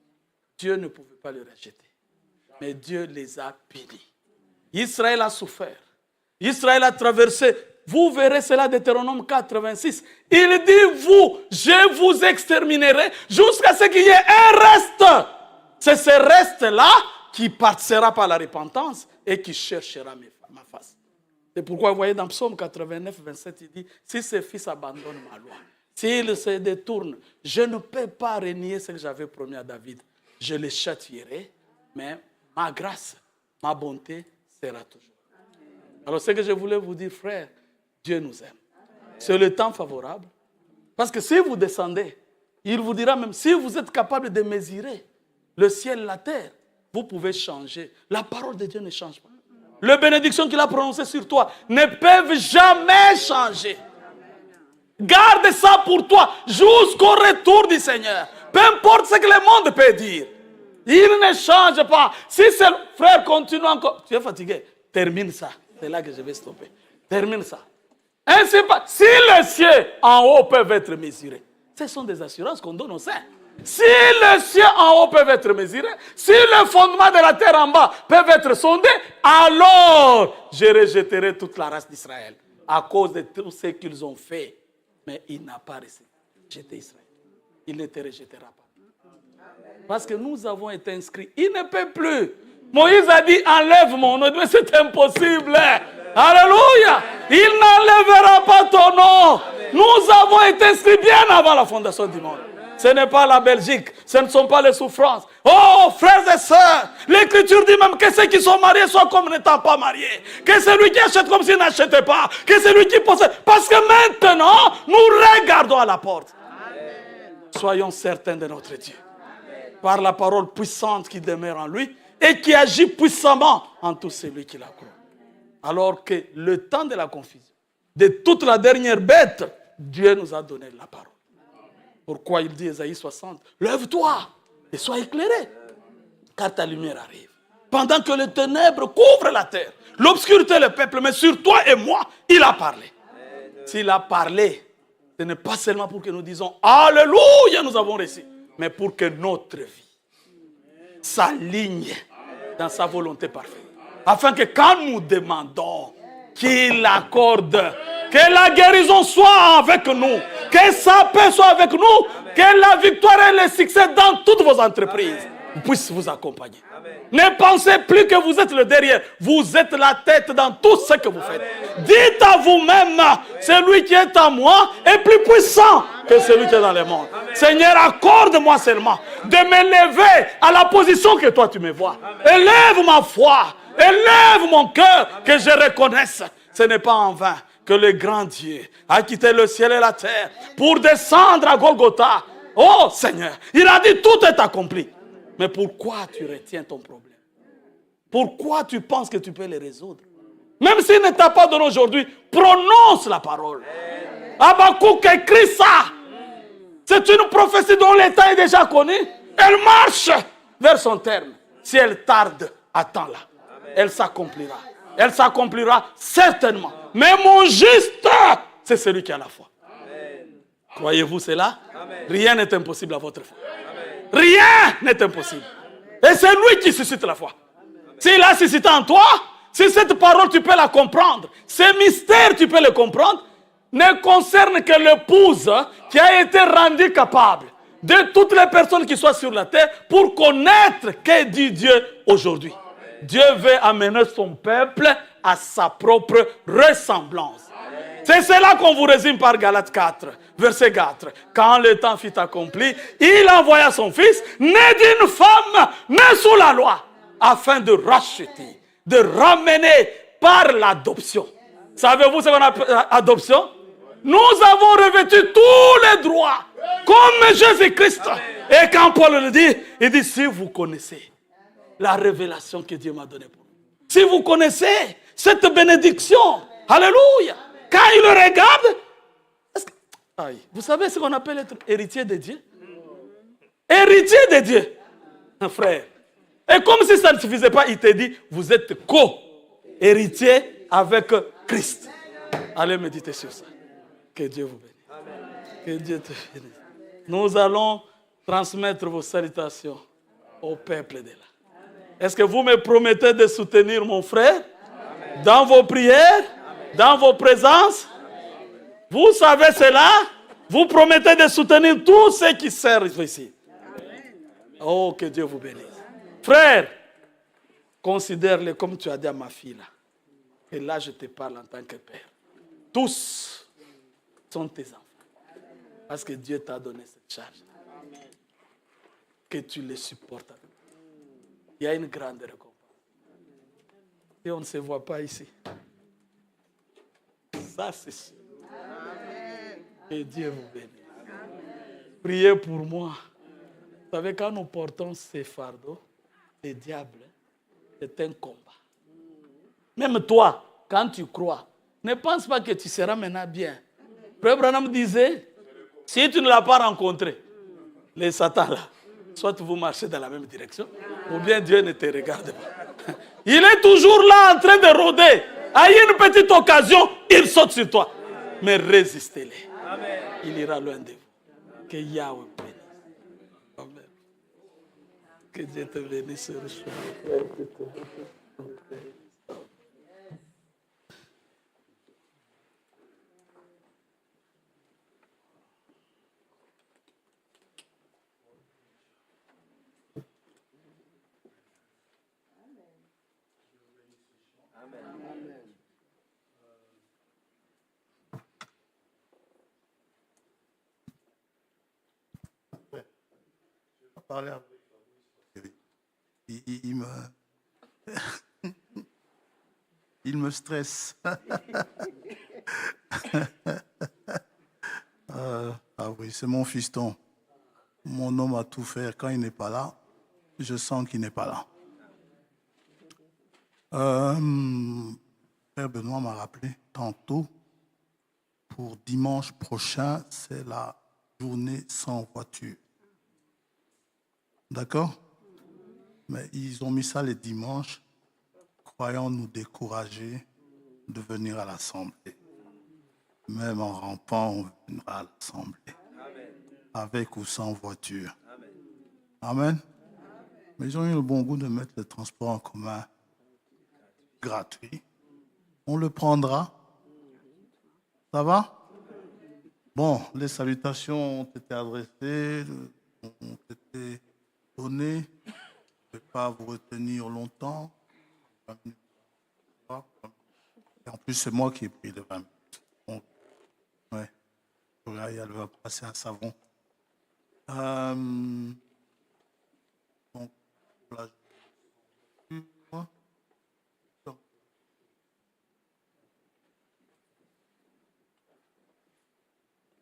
Speaker 1: Dieu ne pouvait pas les rejeter. Mais Dieu les a punis. Israël a souffert. Israël a traversé. Vous verrez cela Deutéronome 86. Il dit, vous, je vous exterminerai jusqu'à ce qu'il y ait un reste. C'est ce reste-là qui partira par la repentance et qui cherchera ma face. C'est pourquoi vous voyez dans Psaume 89, 27, il dit, si ces fils abandonnent ma loi, s'ils se détournent, je ne peux pas renier ce que j'avais promis à David. Je les châtierai, mais ma grâce, ma bonté sera toujours. Alors ce que je voulais vous dire, frère, Dieu nous aime. C'est le temps favorable. Parce que si vous descendez, il vous dira même, si vous êtes capable de mesurer le ciel, la terre, vous pouvez changer. La parole de Dieu ne change pas. Les bénédictions qu'il a prononcées sur toi ne peuvent jamais changer. Garde ça pour toi jusqu'au retour du Seigneur. Peu importe ce que le monde peut dire. Il ne change pas. Si ce frère continue encore, tu es fatigué, termine ça. C'est là que je vais stopper. Termine ça. Ainsi, si les cieux en haut peuvent être mesurés, ce sont des assurances qu'on donne aux saints. Si les cieux en haut peuvent être mesurés, si les fondements de la terre en bas peuvent être sondés, alors je rejetterai toute la race d'Israël à cause de tout ce qu'ils ont fait. Mais il n'a pas rejeté Israël. Il ne te rejettera pas. Parce que nous avons été inscrits. Il ne peut plus. Moïse a dit, enlève mon nom. Mais c'est impossible. Alléluia. Il n'enlèvera pas ton nom. Nous avons été inscrits bien avant la fondation du monde. Ce n'est pas la Belgique. Ce ne sont pas les souffrances. Oh, frères et sœurs, l'Écriture dit même que ceux qui sont mariés soient comme n'étant pas mariés. Que celui qui achète comme s'il n'achetait pas. Que celui qui possède. Parce que maintenant, nous regardons à la porte. Amen. Soyons certains de notre Dieu. Amen. Par la parole puissante qui demeure en lui et qui agit puissamment en tout celui qui la croit. Alors que le temps de la confusion, de toute la dernière bête, Dieu nous a donné la parole. Pourquoi il dit Ésaïe 60, lève-toi et sois éclairé, car ta lumière arrive. Pendant que les ténèbres couvrent la terre, l'obscurité le peuple, mais sur toi et moi, il a parlé. S'il a parlé, ce n'est pas seulement pour que nous disons Alléluia, nous avons réussi, mais pour que notre vie s'aligne dans sa volonté parfaite. Afin que quand nous demandons qu'il accorde, que la guérison soit avec nous, que sa paix soit avec nous, que la victoire et le succès dans toutes vos entreprises, puisse vous accompagner. Amen. Ne pensez plus que vous êtes le derrière. Vous êtes la tête dans tout ce que vous faites. Amen. Dites à vous-même, celui qui est en moi est plus puissant que celui qui est dans le monde. Amen. Seigneur, accorde-moi seulement de me lever à la position que toi tu me vois. Amen. Élève ma foi, élève mon cœur, que je reconnaisse. Ce n'est pas en vain que le grand Dieu a quitté le ciel et la terre pour descendre à Golgotha. Oh Seigneur, il a dit tout est accompli. Mais pourquoi tu retiens ton problème? Pourquoi tu penses que tu peux le résoudre? Même s'il ne t'a pas donné aujourd'hui, prononce la parole. Habakkuk écrit ça. C'est une prophétie dont l'état est déjà connu. Elle marche vers son terme. Si elle tarde, attends-la. Elle s'accomplira. Elle s'accomplira certainement. Mais mon juste, c'est celui qui a la foi. Croyez-vous cela? Amen. Rien n'est impossible à votre foi. Amen. Rien n'est impossible. Et c'est lui qui suscite la foi. S'il a suscité en toi, si cette parole tu peux la comprendre, ce mystère tu peux le comprendre, ne concerne que l'épouse qui a été rendue capable de toutes les personnes qui sont sur la terre pour connaître que dit Dieu aujourd'hui. Dieu veut amener son peuple à sa propre ressemblance. C'est cela qu'on vous résume par Galates 4, verset 4. Quand le temps fut accompli, il envoya son fils, né d'une femme, né sous la loi, afin de racheter, de ramener par l'adoption. Savez-vous ce qu'on appelle adoption? Nous avons revêtu tous les droits, comme Jésus-Christ. Et quand Paul le dit, il dit, si vous connaissez la révélation que Dieu m'a donnée pour vous, si vous connaissez cette bénédiction, alléluia, quand il le regarde, vous savez ce qu'on appelle être héritier de Dieu? Héritier de Dieu, frère. Et comme si ça ne suffisait pas, il te dit, vous êtes co-héritier avec Christ. Allez méditer sur ça. Que Dieu vous bénisse. Que Dieu te bénisse. Nous allons transmettre vos salutations au peuple de là. Est-ce que vous me promettez de soutenir mon frère dans vos prières, dans vos présences? Vous savez cela? Vous promettez de soutenir tous ceux qui servent ici. Oh, que Dieu vous bénisse. Frère, considère-les comme tu as dit à ma fille là. Et là, je te parle en tant que père. Tous sont tes enfants. Parce que Dieu t'a donné cette charge. Que tu les supportes. Il y a une grande récompense. Et on ne se voit pas ici. Ça, c'est sûr. Que Dieu vous bénisse. Priez pour moi. Vous savez, quand nous portons ces fardeaux, les diables, c'est un combat. Même toi, quand tu crois, ne pense pas que tu seras maintenant bien. Frère Branham disait, si tu ne l'as pas rencontré, les satans là, soit vous marchez dans la même direction, ou bien Dieu ne te regarde pas. Il est toujours là en train de rôder. À une petite occasion, il saute sur toi. Mais résistez-les. Il ira loin de vous. Que Yahweh bénisse. Amen. Que Dieu te bénisse sur le chemin.
Speaker 2: Parler avec il me stresse. Ah oui, c'est mon fiston. Mon homme a tout fait. Quand il n'est pas là, je sens qu'il n'est pas là. Père Benoît m'a rappelé tantôt, pour dimanche prochain, c'est la journée sans voiture. D'accord? Mais ils ont mis ça les dimanches, croyant nous décourager de venir à l'assemblée. Même en rampant, on viendra à l'assemblée. Avec ou sans voiture. Amen. Mais ils ont eu le bon goût de mettre le transport en commun gratuit. On le prendra. Ça va? Bon, les salutations ont été adressées, ont été données. ne vais pas vous retenir longtemps. 20 minutes. Et en plus, c'est moi qui ai pris de 20 minutes. Donc, ouais. Elle va passer un savon. Donc, là,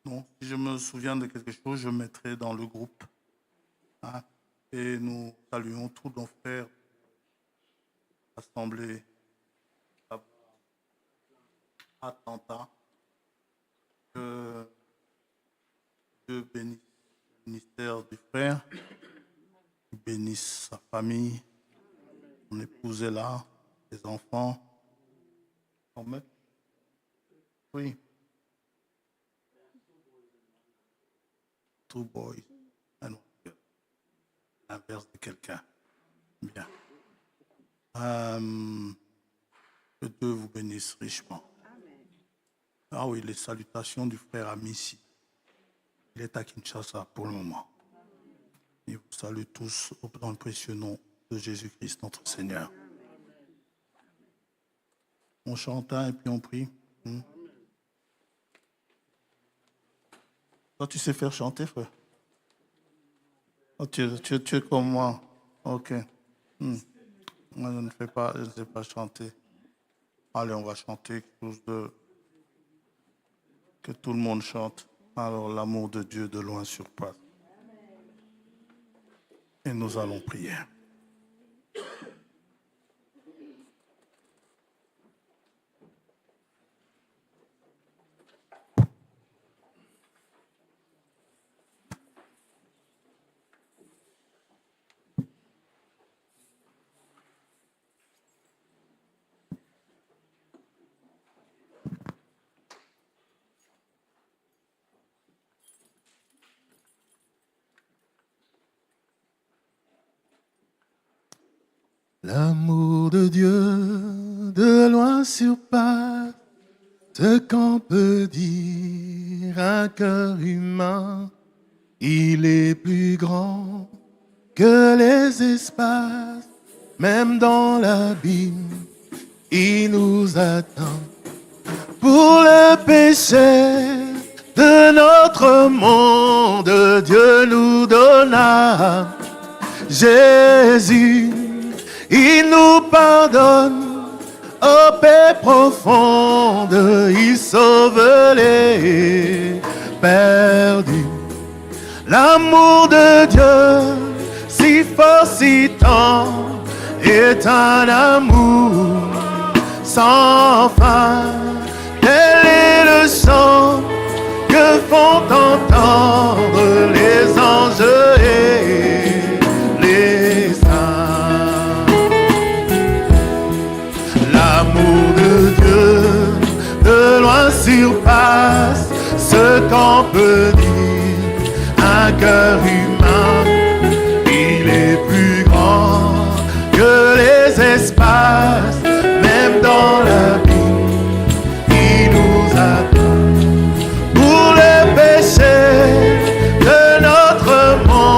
Speaker 2: non, si je me souviens de quelque chose, je mettrai dans le groupe. Hein, et nous saluons tous nos frères assemblés à Atlanta. Que Dieu bénisse le ministère du frère, qu'il bénisse sa famille, son épouse est là, ses enfants. Oui. Two boys. Ah non, l'inverse de quelqu'un. Bien. Que Dieu vous bénisse richement. Ah oui, les salutations du frère Amissi. Il est à Kinshasa pour le moment. Il vous salue tous dans le précieux nom de Jésus-Christ, notre Seigneur. On chante un et puis on prie. Toi, tu sais faire chanter, frère? Oh, tu es comme moi. Ok. Moi, je ne sais pas chanter. Allez, on va chanter quelque chose de... Que tout le monde chante. Alors, l'amour de Dieu de loin surpasse. Et nous allons prier.
Speaker 3: L'amour de Dieu de loin surpasse ce qu'on peut dire. Un cœur humain, il est plus grand que les espaces. Même dans l'abîme, il nous attend. Pour le péché de notre monde, Dieu nous donna Jésus. Il nous pardonne, ô paix profonde, il sauve les perdus. L'amour de Dieu, si fort, si tendre, est un amour sans fin. Tel est le chant que font entendre les anges et les saints. L'amour de Dieu de loin surpasse ce qu'on peut dire. Un cœur humain, il est plus grand que les espaces. Même dans la vie, il nous attend. Pour le péché de notre monde,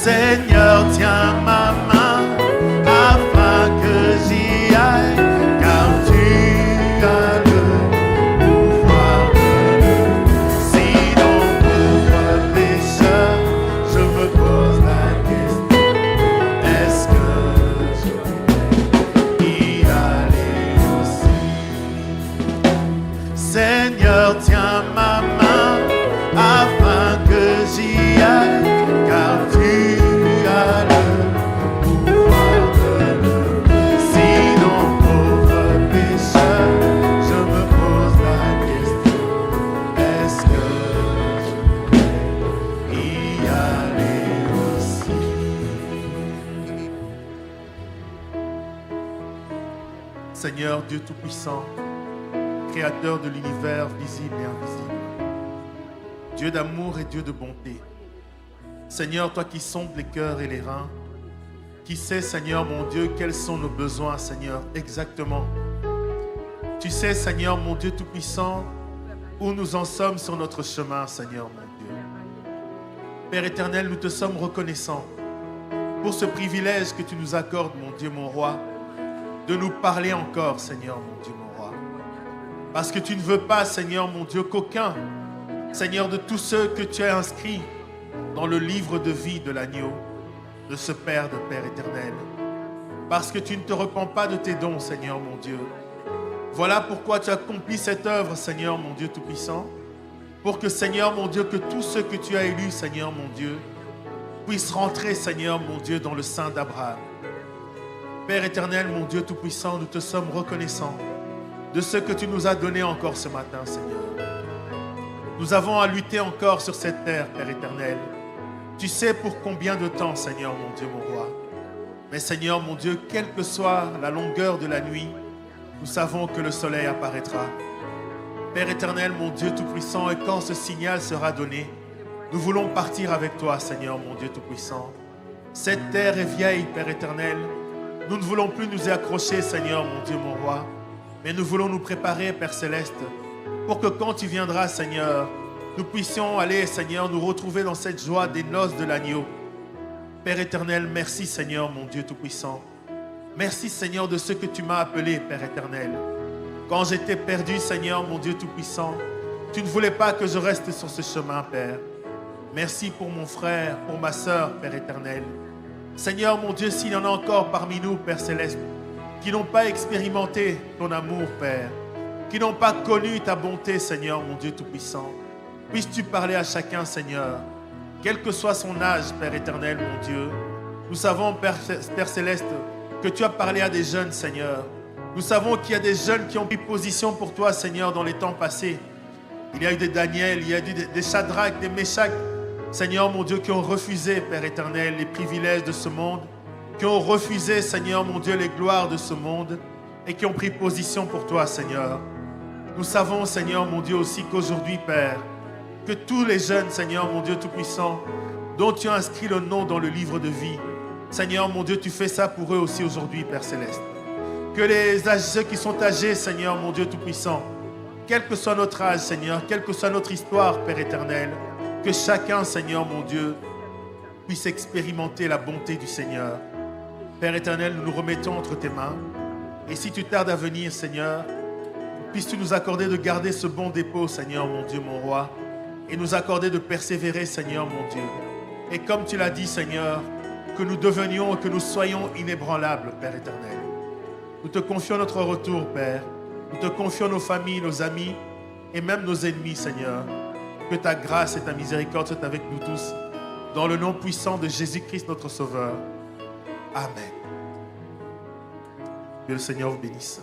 Speaker 3: Seigneur, tiens ma main afin que j'y aille, car tu as le pouvoir. Si dans pauvre pécheur, je me pose la question, est-ce que je vais y aller aussi? Seigneur, tiens ma main afin que j'y aille, car tu as le pouvoir de le. Si dans pauvre pécheur, je me pose la question, est-ce que je vais y aller aussi? Seigneur Dieu Tout-Puissant, Créateur de l'univers visible et invisible, Dieu d'amour et Dieu de bonté. Seigneur, toi qui sondes les cœurs et les reins, qui sais, Seigneur mon Dieu, quels sont nos besoins, Seigneur, exactement. Tu sais, Seigneur mon Dieu Tout-Puissant, où nous en sommes sur notre chemin, Seigneur mon Dieu. Père éternel, nous te sommes reconnaissants pour ce privilège que tu nous accordes, mon Dieu, mon roi, de nous parler encore, Seigneur mon Dieu, mon roi. Parce que tu ne veux pas, Seigneur mon Dieu, qu'aucun, Seigneur, de tous ceux que tu as inscrits dans le livre de vie de l'agneau, ne se perdent, Père éternel. Parce que tu ne te repens pas de tes dons, Seigneur mon Dieu. Voilà pourquoi tu as accompli cette œuvre, Seigneur mon Dieu Tout-Puissant, pour que, Seigneur mon Dieu, que tous ceux que tu as élus, Seigneur mon Dieu, puissent rentrer, Seigneur mon Dieu, dans le sein d'Abraham. Père éternel, mon Dieu Tout-Puissant, nous te sommes reconnaissants de ce que tu nous as donné encore ce matin, Seigneur. Nous avons à lutter encore sur cette terre, Père éternel. Tu sais pour combien de temps, Seigneur mon Dieu, mon roi. Mais Seigneur mon Dieu, quelle que soit la longueur de la nuit, nous savons que le soleil apparaîtra. Père éternel, mon Dieu Tout-Puissant, et quand ce signal sera donné, nous voulons partir avec toi, Seigneur mon Dieu Tout-Puissant. Cette terre est vieille, Père éternel. Nous ne voulons plus nous y accrocher, Seigneur mon Dieu, mon roi. Mais nous voulons nous préparer, Père céleste, pour que quand tu viendras, Seigneur, nous puissions aller, Seigneur, nous retrouver dans cette joie des noces de l'agneau. Père éternel, merci, Seigneur, mon Dieu Tout-Puissant. Merci, Seigneur, de ce que tu m'as appelé, Père éternel. Quand j'étais perdu, Seigneur, mon Dieu Tout-Puissant, tu ne voulais pas que je reste sur ce chemin, Père. Merci pour mon frère, pour ma sœur, Père éternel. Seigneur, mon Dieu, s'il y en a encore parmi nous, Père céleste, qui n'ont pas expérimenté ton amour, Père, qui n'ont pas connu ta bonté, Seigneur, mon Dieu Tout-Puissant. Puisses-tu parler à chacun, Seigneur, quel que soit son âge, Père éternel, mon Dieu. Nous savons, Père céleste, que tu as parlé à des jeunes, Seigneur. Nous savons qu'il y a des jeunes qui ont pris position pour toi, Seigneur, dans les temps passés. Il y a eu des Daniel, il y a eu des Shadrach, des Meshach, Seigneur, mon Dieu, qui ont refusé, Père éternel, les privilèges de ce monde, qui ont refusé, Seigneur, mon Dieu, les gloires de ce monde, et qui ont pris position pour toi, Seigneur. Nous savons, Seigneur, mon Dieu, aussi qu'aujourd'hui, Père, que tous les jeunes, Seigneur, mon Dieu Tout-Puissant, dont tu as inscrit le nom dans le livre de vie, Seigneur, mon Dieu, tu fais ça pour eux aussi aujourd'hui, Père céleste. Que ceux qui sont âgés, Seigneur, mon Dieu Tout-Puissant, quel que soit notre âge, Seigneur, quelle que soit notre histoire, Père éternel, que chacun, Seigneur, mon Dieu, puisse expérimenter la bonté du Seigneur. Père éternel, nous nous remettons entre tes mains. Et si tu tardes à venir, Seigneur, puisses-tu nous accorder de garder ce bon dépôt, Seigneur, mon Dieu, mon roi, et nous accorder de persévérer, Seigneur, mon Dieu. Et comme tu l'as dit, Seigneur, que nous devenions, que nous soyons inébranlables, Père éternel. Nous te confions notre retour, Père. Nous te confions nos familles, nos amis et même nos ennemis, Seigneur. Que ta grâce et ta miséricorde soient avec nous tous. Dans le nom puissant de Jésus-Christ, notre Sauveur. Amen. Que le Seigneur vous bénisse.